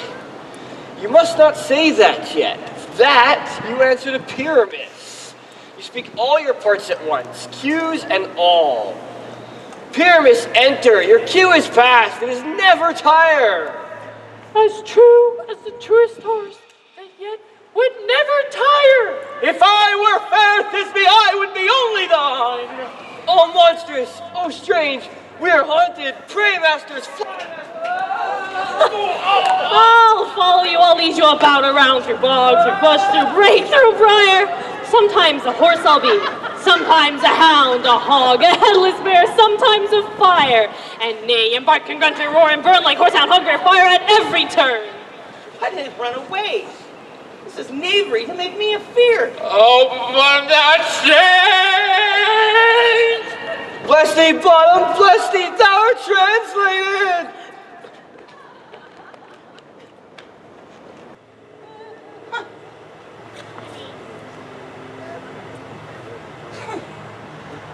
You must not say that yet. That you answer to Pyramus. You speak all your parts at once, cues and all. Pyramus, enter. Your cue is past. It is never tire. As true as the truest horse that yet would never tire. If I were fair Thisbe, I would be only thine. Oh, monstrous. Oh, strange. We are haunted. Pray, masters, I'll follow you, I'll lead you about around through bog, through bush, through brake, through briar. Sometimes a horse I'll be, sometimes a hound, a hog, a headless bear, sometimes a fire. And neigh and bark and grunt and roar and burn like horsehound, hunger, fire at every turn. Why did it run away? This is knavery to make me afeard. Open that change! Bless thee, Bottom, bless thee, thou art translated!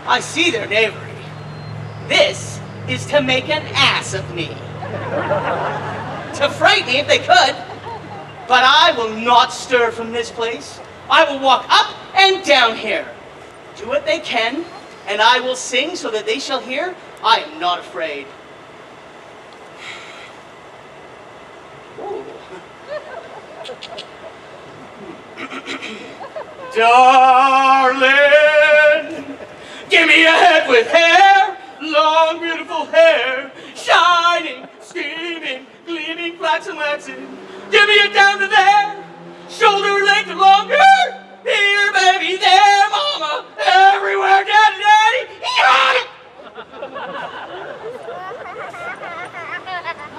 I see their knavery. This is to make an ass of me. to frighten me if they could. But I will not stir from this place. I will walk up and down here. Do what they can, and I will sing so that they shall hear I am not afraid. Ooh. Darling, give me a head with hair, long beautiful hair, shining, steaming, gleaming, flaxen, waxen. Give me it down to there, shoulder length or longer. Here, baby, there, mama, everywhere, daddy, daddy.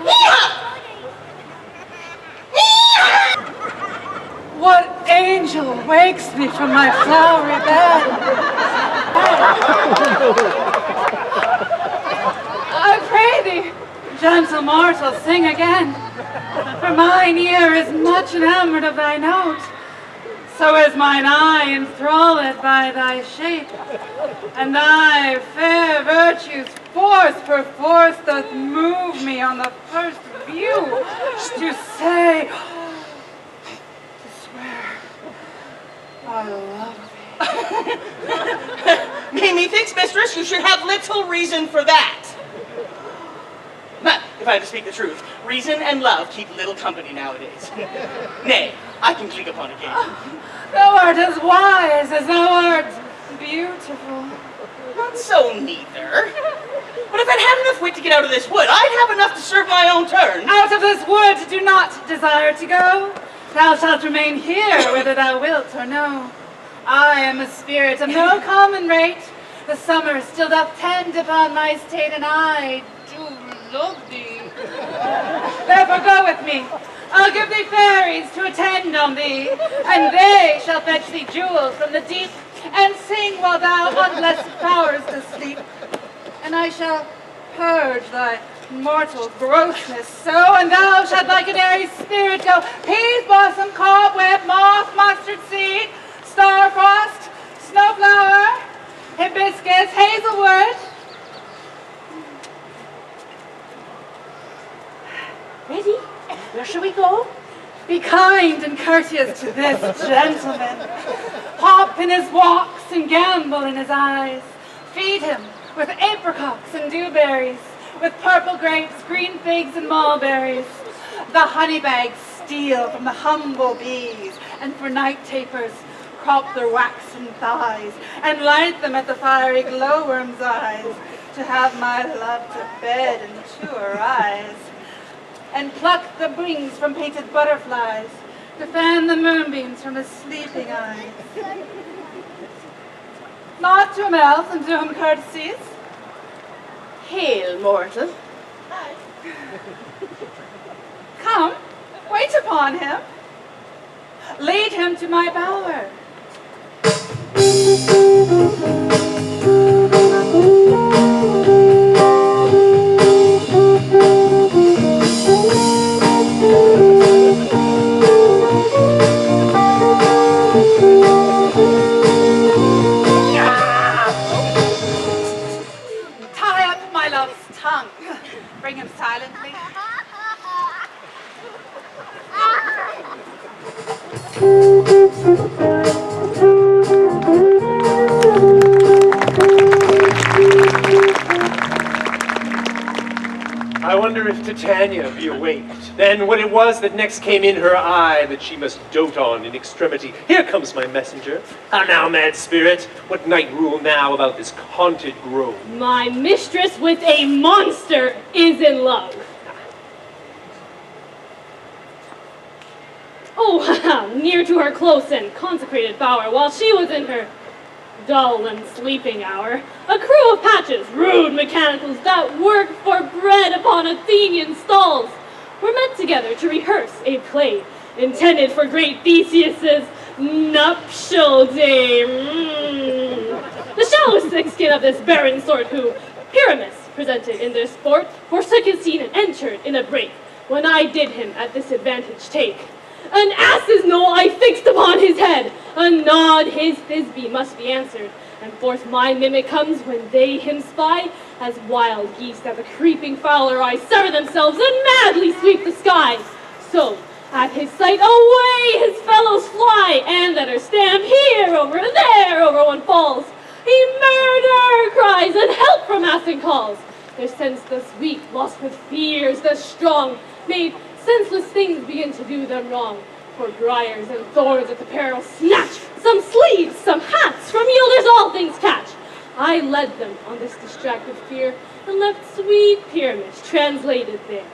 Yeah! What angel wakes me from my flowery bed? I pray thee, gentle mortal, sing again, for mine ear is much enamored of thy note. So is mine eye enthralled by thy shape, and thy fair virtues force perforce doth move me on the first view to say, to swear, I love thee. Methinks, mistress, you should have little reason for that. But, if I have to speak the truth, reason and love keep little company nowadays. Nay, I can click upon occasion. Thou art as wise as thou art beautiful. Not so neither. But if I'd had enough wit to get out of this wood, I'd have enough to serve my own turn. Out of this wood do not desire to go. Thou shalt remain here, whether thou wilt or no. I am a spirit of no common rate. The summer still doth tend upon my state, and I do love thee. Therefore go with me. I'll give thee fairies to attend on thee, and they shall fetch thee jewels from the deep, and sing while thou on blessed powers dost sleep. And I shall purge thy mortal grossness so, and thou shalt like an airy spirit go, peas, blossom, cobweb, moth, mustard seed, starfrost, snowflower, hibiscus, hazelwood. Ready? Where shall we go? Be kind and courteous to this gentleman. Hop in his walks and gambol in his eyes. Feed him with apricots and dewberries, with purple grapes, green figs, and mulberries. The honey bags steal from the humble bees, and for night tapers crop their waxen thighs, and light them at the fiery glowworm's eyes, to have my love to bed and to arise. And pluck the wings from painted butterflies, to fan the moonbeams from his sleeping eyes. Nod to him else and do him courtesies. Hail, mortal. Come, wait upon him. Lead him to my bower. Tie up my love's tongue. Bring him silently. I wonder if Titania be awaked. Then what it was that next came in her eye that she must dote on in extremity. Here comes my messenger. How now, mad spirit? What night rule now about this haunted grove? My mistress with a monster is in love. Oh, near to her close and consecrated bower, while she was in her dull and sleeping hour, a crew of patches, rude mechanicals that work for bread upon Athenian stalls, were met together to rehearse a play intended for great Theseus's nuptial day. The shallow thick-skin of this barren sort who, Pyramus presented in their sport, forsook his scene and entered in a break, when I did him at this advantage take. An ass's knoll I fixed upon his head, a nod his Thisbe must be answered, And forth my mimic comes when they him spy, as wild geese that the creeping fowler eyes sever themselves and madly sweep the sky. So, at his sight, away his fellows fly, and that are stand here, over there, over one falls. He murder cries, and help from asking calls. Their sense thus weak, lost with fears thus strong, made senseless things begin to do them wrong. For briars and thorns at the peril snatch, some sleeves, some hats, from yielders all things catch. I led them on this distracted fear, and left sweet pyramids translated there.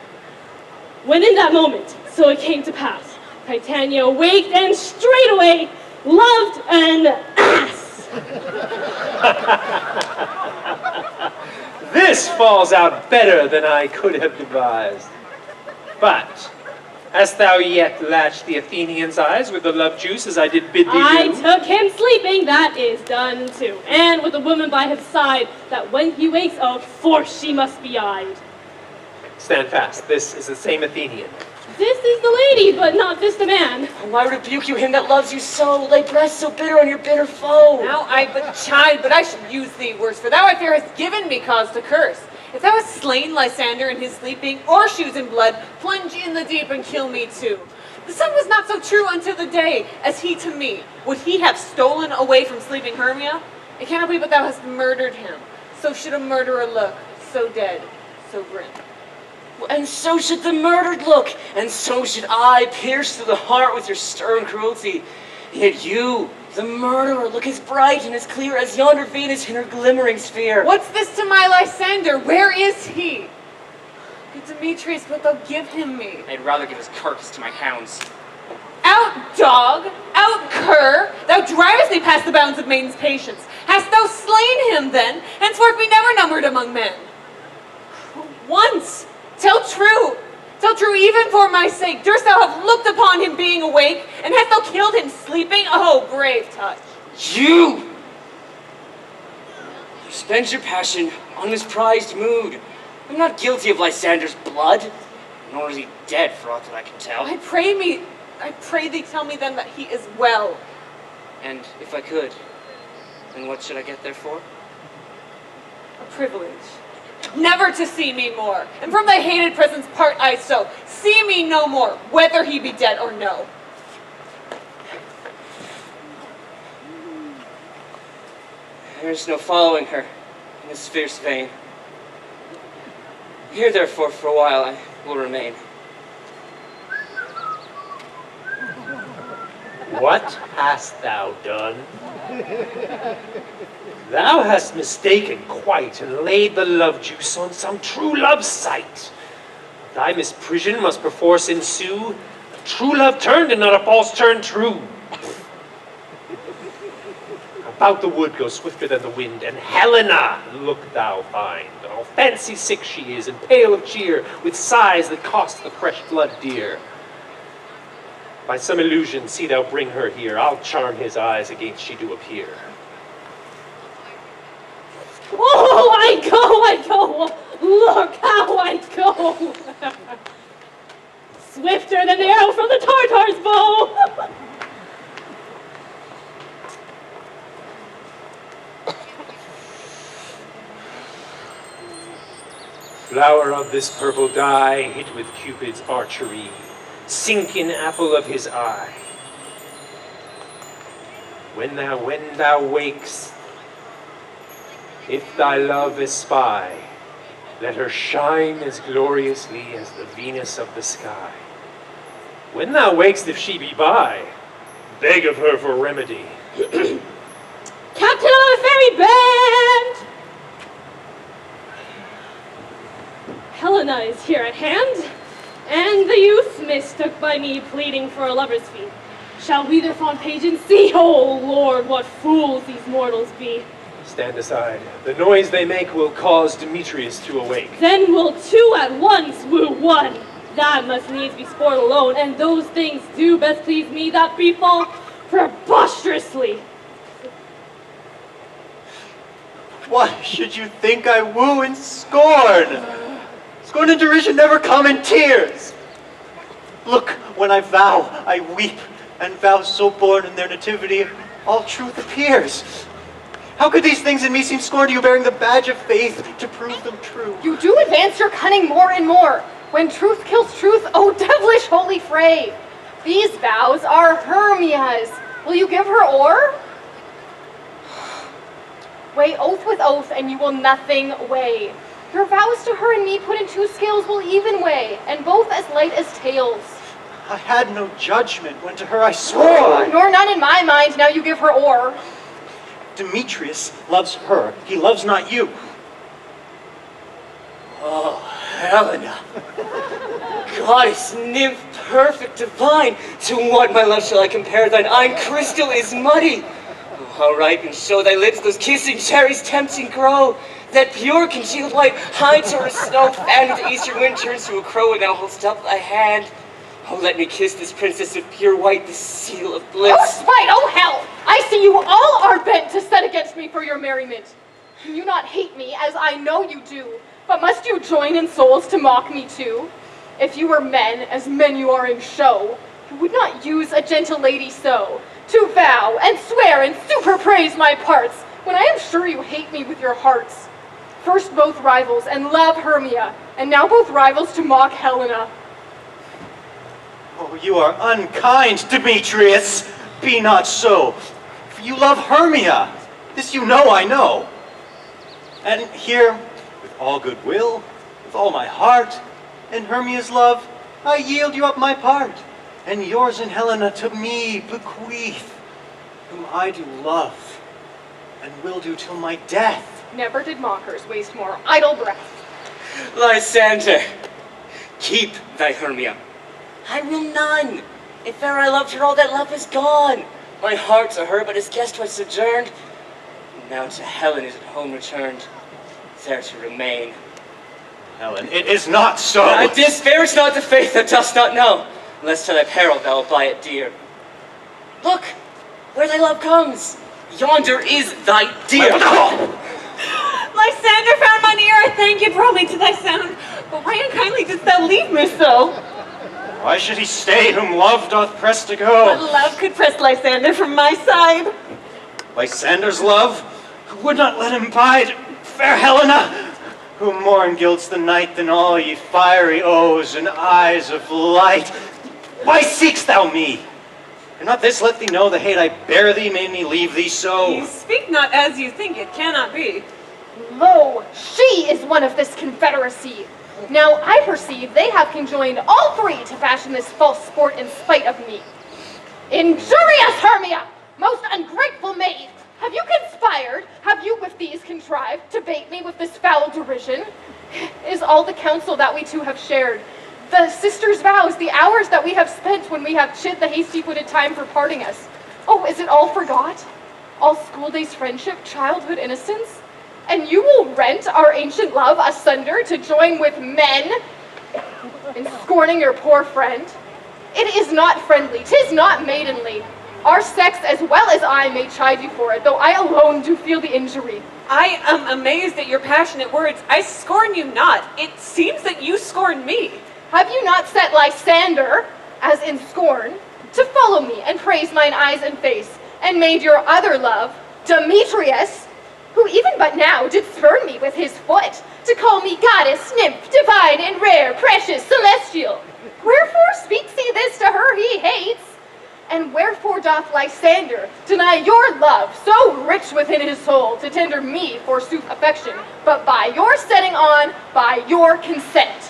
When in that moment, so it came to pass, Titania waked and straightway loved an ass. This falls out better than I could have devised. But, hast thou yet latched the Athenian's eyes with the love juice as I did bid thee do? I took him sleeping, that is done too, and with a woman by his side, that when he wakes, of force she must be eyed. Stand fast, this is the same Athenian. This is the lady, but not this the man. Why rebuke you him that loves you so? Lay breath so bitter on your bitter foe. Now I but chide, but I should use thee worse, for thou I fear hast given me cause to curse. If thou hast slain Lysander in his sleeping, or shoes in blood, plunge in the deep and kill me too. The sun was not so true unto the day as he to me. Would he have stolen away from sleeping Hermia? It cannot be but thou hast murdered him. So should a murderer look, so dead, so grim. And so should the murdered look, and so should I, pierced to the heart with your stern cruelty. Yet you, the murderer, look as bright and as clear as yonder Venus in her glimmering sphere. What's this to my Lysander? Where is he? Good Demetrius, wilt thou give him me? I'd rather give his carcass to my hounds. Out, dog! Out, cur! Thou drivest me past the bounds of maiden's patience. Hast thou slain him, then? Henceforth be never numbered among men. Once! Tell true! Tell true even for my sake. Durst thou have looked upon him being awake, and hast thou killed him sleeping? Oh, brave touch. You spent your passion on this prized mood. I'm not guilty of Lysander's blood, nor is he dead for aught that I can tell. I pray thee tell me then that he is well. And if I could, then what should I get there for? A privilege. Never to see me more, and from thy hated presence part I so. See me no more, whether he be dead or no. There's no following her in this fierce vein. Here, therefore, for a while I will remain. What hast thou done? Thou hast mistaken quite, and laid the love juice on some true love's sight. Thy misprision must perforce ensue. A true love turned, and not a false turn true. About the wood go swifter than the wind, and Helena look thou find. All fancy sick she is, and pale of cheer, with sighs that cost the fresh blood dear. By some illusion see thou bring her here. I'll charm his eyes against she do appear. Oh, I go, look how I go. Swifter than the arrow from the Tartar's bow. Flower of this purple dye, hit with Cupid's archery, sinking apple of his eye. When thou wakes, if thy love espy, let her shine as gloriously as the Venus of the sky. When thou wakest, if she be by, beg of her for remedy. Captain of the fairy band! Helena is here at hand, and the youth mistook by me pleading for a lover's fee. Shall we their fond pageant see? Oh Lord, what fools these mortals be! Stand aside. The noise they make will cause Demetrius to awake. Then will two at once woo one. That must needs be sport alone, and those things do best please me that befall preposterously. Why should you think I woo and scorn? Scorn and derision never come in tears. Look, when I vow, I weep, and vows so born in their nativity, all truth appears. How could these things in me seem scorn to you, bearing the badge of faith to prove them true? You do advance your cunning more and more. When truth kills truth, oh devilish holy fray! These vows are Hermia's. Will you give her o'er? Weigh oath with oath, and you will nothing weigh. Your vows to her and me put in two scales will even weigh, and both as light as tails. I had no judgment when to her I swore. Nor none in my mind, now you give her o'er. Demetrius loves her, he loves not you. Oh, Helena, goddess, nymph, perfect, divine, to what, my love, shall I compare thine iron crystal is muddy? Oh, how ripe and show thy lips those kissing cherries tempting grow, that pure congealed white hides o'er snow, fanned with eastern wind turns to a crow, and thou holdst up thy hand. Oh, let me kiss this princess of pure white, the seal of bliss. Oh, spite, oh hell! I see you all are bent to set against me for your merriment. Do you not hate me, as I know you do, but must you join in souls to mock me too? If you were men, as men you are in show, you would not use a gentle lady so, to vow and swear and super praise my parts, when I am sure you hate me with your hearts. First both rivals, and love Hermia, and now both rivals to mock Helena. Oh, you are unkind, Demetrius. Be not so. For you love Hermia. This you know I know. And here, with all goodwill, with all my heart, in Hermia's love, I yield you up my part, and yours and Helena to me bequeath, whom I do love, and will do till my death. Never did mockers waste more idle breath. Lysander, keep thy Hermia. I will none. If e'er I loved her, all that love is gone. My heart to her but as guest was sojourned, and now to Helen is at home returned, there to remain. Helen, it is not so. Disparage not the faith that dost not know, lest to thy peril thou will buy it dear. Look, where thy love comes. Yonder is thy dear. Lysander found mine ear, I thank it brought me to thy sound. But why unkindly didst thou leave me so? Why should he stay whom love doth press to go? What love could press Lysander from my side? Lysander's love, who would not let him bide, fair Helena, who more gilds the night than all ye fiery O's and eyes of light. Why seek'st thou me? And not this let thee know the hate I bear thee made me leave thee so. You speak not as you think, it cannot be. Lo, she is one of this confederacy. Now I perceive they have conjoined all three to fashion this false sport in spite of me. Injurious Hermia, most ungrateful maid, have you conspired, have you with these contrived to bait me with this foul derision? Is all the counsel that we two have shared, the sisters' vows, the hours that we have spent when we have chid the hasty-footed time for parting us, oh, is it all forgot? All school days' friendship, childhood innocence? And you will rent our ancient love asunder to join with men in scorning your poor friend? It is not friendly, 'tis not maidenly. Our sex as well as I may chide you for it, though I alone do feel the injury. I am amazed at your passionate words. I scorn you not. It seems that you scorn me. Have you not set Lysander, as in scorn, to follow me and praise mine eyes and face, and made your other love, Demetrius, who even but now did spurn me with his foot, to call me goddess, nymph, divine and rare, precious, celestial? Wherefore speaks he this to her he hates? And wherefore doth Lysander deny your love, so rich within his soul, to tender me forsooth affection, but by your setting on, by your consent?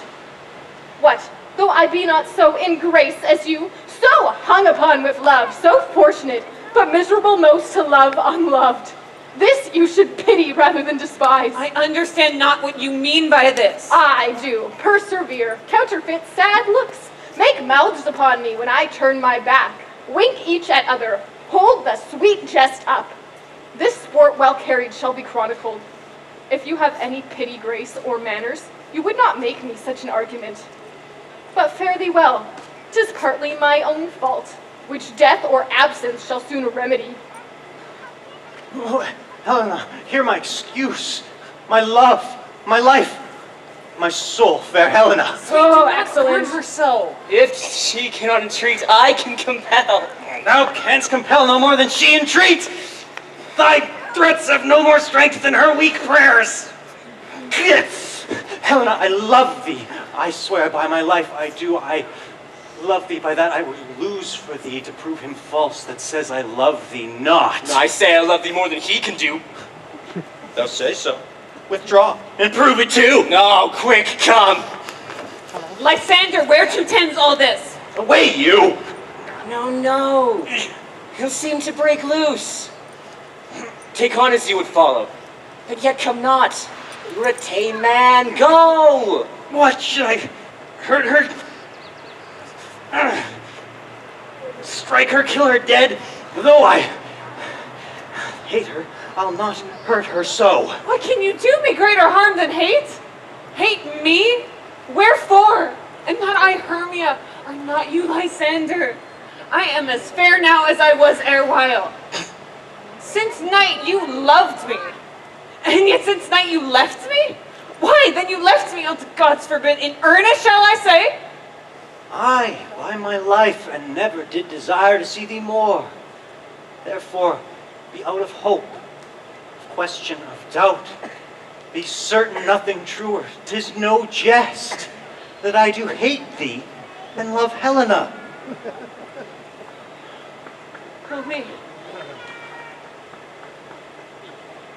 What, though I be not so in grace as you, so hung upon with love, so fortunate, but miserable most to love unloved? This you should pity rather than despise. I understand not what you mean by this. I do. Persevere, counterfeit sad looks, make mouths upon me when I turn my back, wink each at other, hold the sweet jest up. This sport well carried shall be chronicled. If you have any pity, grace, or manners, you would not make me such an argument. But fare thee well, 'tis partly my own fault, which death or absence shall soon remedy. Oh, Helena, hear my excuse, my love, my life, my soul, fair Helena. So excellent. Her so. If she cannot entreat, I can compel. Thou canst compel no more than she entreats. Thy Threats have no more strength than her weak prayers. Yes! Helena, I love thee. I swear by my life I do. I love thee. By that I would lose for thee to prove him false that says I love thee not. I say I love thee more than he can do. Thou say so. Withdraw. And prove it too. No, quick, come. Lysander, where to tends all this? Away, you! No. He'll seem to break loose. Take on as you would follow, but yet come not. You're a tame man. Go! What should I hurt her? Strike her, kill her dead? Though I hate her, I'll not hurt her so. What can you do me greater harm than hate? Hate me? Wherefore? And not I, Hermia, or not you, Lysander. I am as fair now as I was erewhile. Since night you loved me, and yet since night you left me? Why, then you left me, oh, God's forbid, in earnest, shall I say? Aye, by my life, and never did desire to see thee more. Therefore, be out of hope, of question, of doubt. Be certain nothing truer. 'Tis no jest that I do hate thee and love Helena. Oh, me.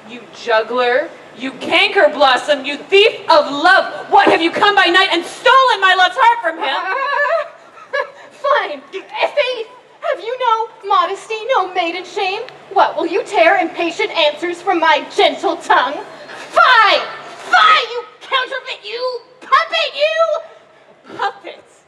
You juggler, you canker blossom, you thief of love. What, have you come by night and stolen my love's heart from him? Fine. Faith, have you no modesty, no maiden shame? What, will you tear impatient answers from my gentle tongue? Fie! Fie, you counterfeit, you puppet, you! Puppets?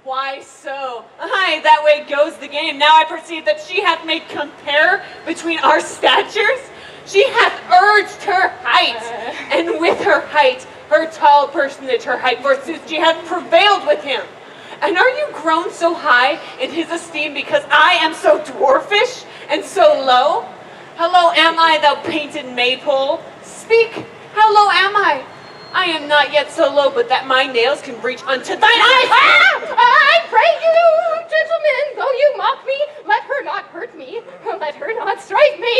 Why so? Aye, that way goes the game. Now I perceive that she hath made compare between our statures. She hath urged her height, and with her height, her tall personage, her height, forsooth, she hath prevailed with him. And are you grown so high in his esteem because I am so dwarfish and so low? How low am I, thou painted maypole? Speak, how low am I? I am not yet so low, but that my nails can reach unto thine eyes. I pray you, gentlemen, though you mock me, let her not hurt me, let her not strike me.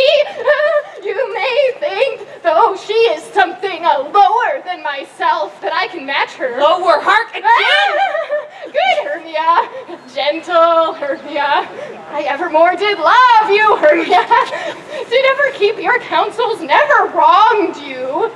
You may think, though she is something lower than myself, that I can match her. Lower, hark again! Good Hermia, gentle Hermia, I evermore did love you, Hermia. Did ever keep your counsels, never wronged you.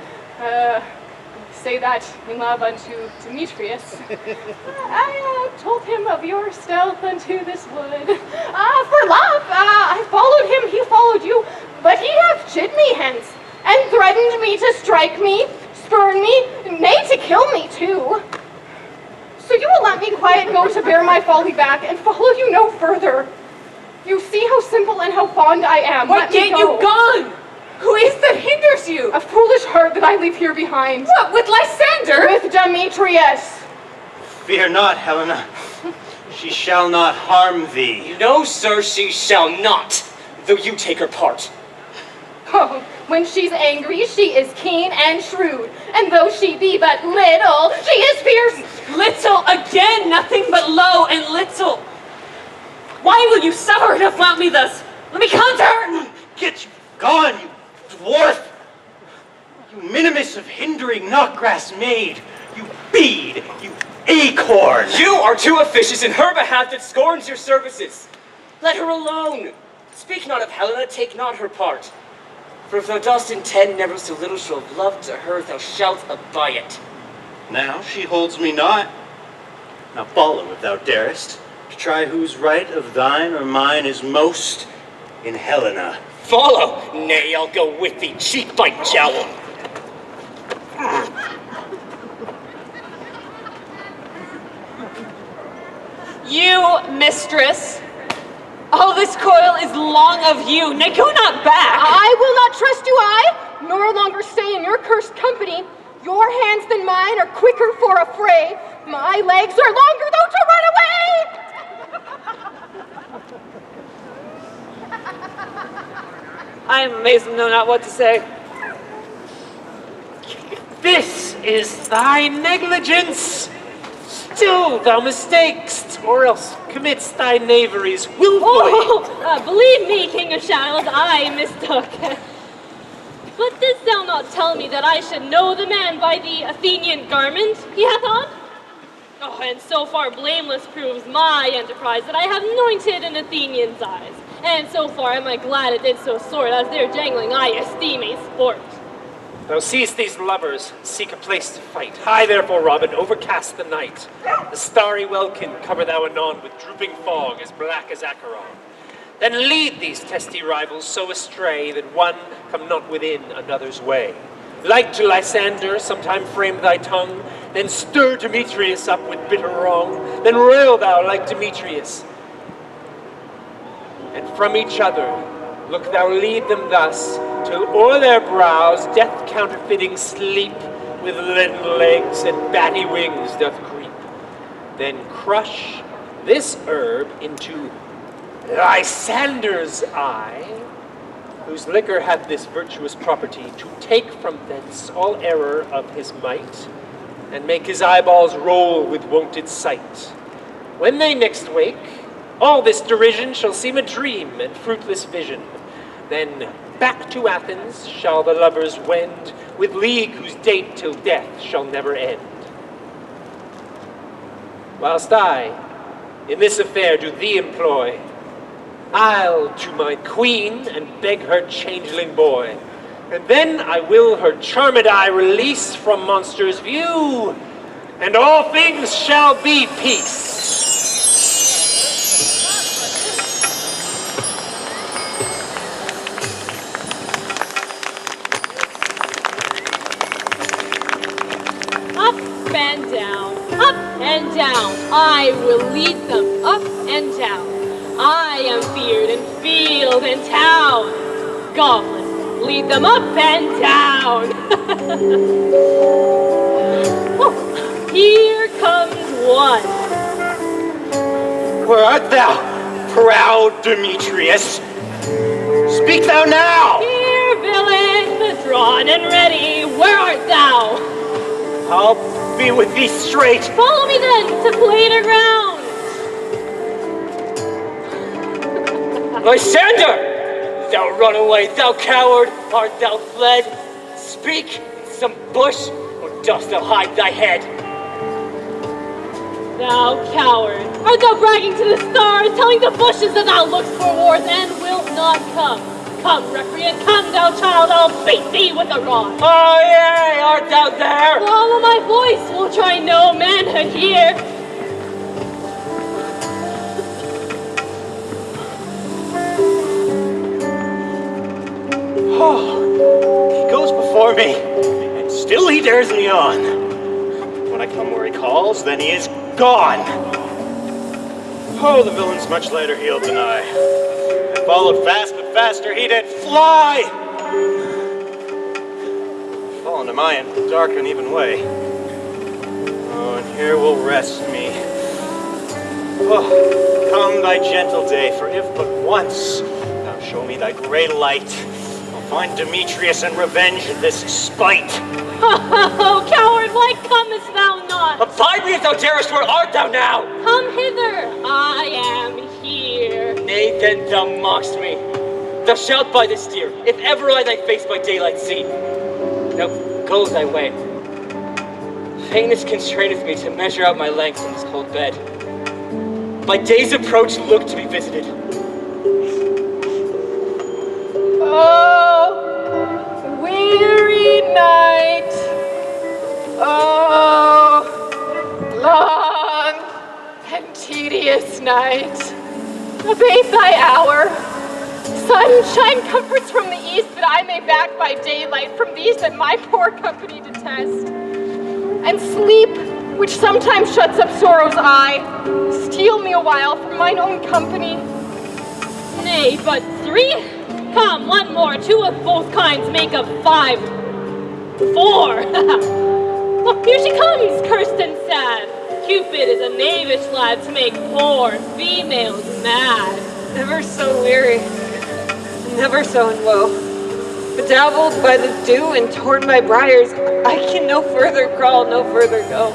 Say that in love unto Demetrius. I told him of your stealth unto this wood. For love, I followed him, he followed you, but he hath chid me hence, and threatened me to strike me, spurn me, nay, to kill me too. So you will let me quiet go to bear my folly back, and follow you no further. You see how simple and how fond I am. Why can't you gone? Who is that hinders you? A foolish heart that I leave here behind. What, with Lysander? With Demetrius. Fear not, Helena. She shall not harm thee. No, sir, she shall not, though you take her part. Oh, when she's angry, she is keen and shrewd, and though she be but little, she is fierce. Little again, nothing but low and little. Why will you suffer her to flout me thus? Let me come to her. Get you gone, you dwarf! You minimus of hindering knotgrass maid! You bead! You acorn! You are too officious in her behalf that scorns your services. Let her alone. Speak not of Helena, take not her part. For if thou dost intend never so little show of love to her, thou shalt abide it. Now she holds me not. Now follow if thou darest, to try whose right of thine or mine is most in Helena. Follow? Nay, I'll go with thee, cheek by jowl. You, mistress, all this coil is long of you. Nay, go not back. I will not trust you, I, nor longer stay in your cursed company. Your hands than mine are quicker for a fray. My legs are longer, though, to run away. I am amazed and know not what to say. This is thy negligence. Still thou mistakest, or else commits thy knaveries willfully. Believe me, King of Shadows, I mistook. But didst thou not tell me that I should know the man by the Athenian garment he hath on? Oh, and so far blameless proves my enterprise that I have anointed an Athenian's eyes. And so far am I glad it did so sort, as their jangling I esteem a sport. Thou seest these lovers seek a place to fight. High therefore, Robin, overcast the night. The starry welkin cover thou anon with drooping fog as black as Acheron. Then lead these testy rivals so astray that one come not within another's way. Like to Lysander, sometime frame thy tongue, then stir Demetrius up with bitter wrong, then rail thou like Demetrius. And from each other, look thou lead them thus, till o'er their brows death counterfeiting sleep, with leaden legs and batty wings doth creep. Then crush this herb into Lysander's eye, whose liquor hath this virtuous property, to take from thence all error of his might, and make his eyeballs roll with wonted sight. When they next wake, all this derision shall seem a dream and fruitless vision. Then back to Athens shall the lovers wend, with league whose date till death shall never end. Whilst I in this affair do thee employ, I'll to my queen and beg her changeling boy, and then I will her charmed eye release from monster's view, and all things shall be peace. Up and down, up and down, I will lead them up and down. I am feared in field and town. Goblin, lead them up and down. Oh, here comes one. Where art thou, proud Demetrius? Speak thou now! Here, villain, drawn and ready, where art thou? I'll be with thee straight. Follow me then to play around. Lysander! Thou runaway, thou coward, art thou fled? Speak, some bush, or dost thou hide thy head? Thou coward, art thou bragging to the stars, telling the bushes that thou lookst for wars and wilt not come? Come, recreant, come, thou child, I'll beat thee with a rod. Oh, yea, art thou there? Follow my voice, we'll try no manhood here. Oh, he goes before me, and still he dares me on. When I come where he calls, then he is gone. Oh, the villain's much lighter heeled than I. I followed fast, but faster he did fly. Fall into my dark, uneven way. Oh, and here will rest me. Oh, come thy gentle day, for if but once thou show me thy grey light, find Demetrius and revenge this spite. Oh, coward, why comest thou not? Abide me if thou darest, where art thou now? Come hither, I am here. Nay, then thou mockst me. Thou shalt buy this deer, if ever I thy face by daylight see. Now go thy way. Faintness constraineth me to measure out my length in this cold bed. By day's approach look to be visited. Oh, weary night. Oh, long and tedious night. Abate thy hour. Sunshine comforts from the east, that I may back by daylight from these that my poor company detest. And sleep, which sometimes shuts up sorrow's eye, steal me a while from mine own company. Nay, but three? Come, one more. Two of both kinds make up 5. 4. Look, here she comes, cursed and sad. Cupid is a knavish lad to make poor females mad. Never so weary, never so in woe. Bedabbled by the dew and torn by briars, I can no further crawl, no further go.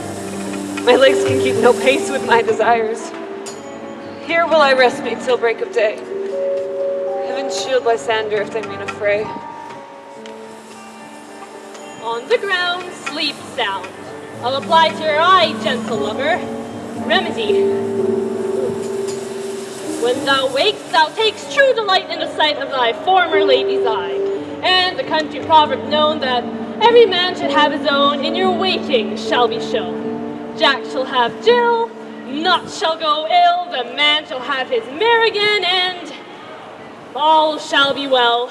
My legs can keep no pace with my desires. Here will I rest me till break of day. Heaven shield Lysander if they mean a fray. On the ground, sleep sound. I'll apply to your eye, gentle lover. Remedy. When thou wakest, thou takes true delight in the sight of thy former lady's eye. And the country proverb known that every man should have his own, in your waking shall be shown. Jack shall have Jill, naught shall go ill, the man shall have his mare again, and all shall be well.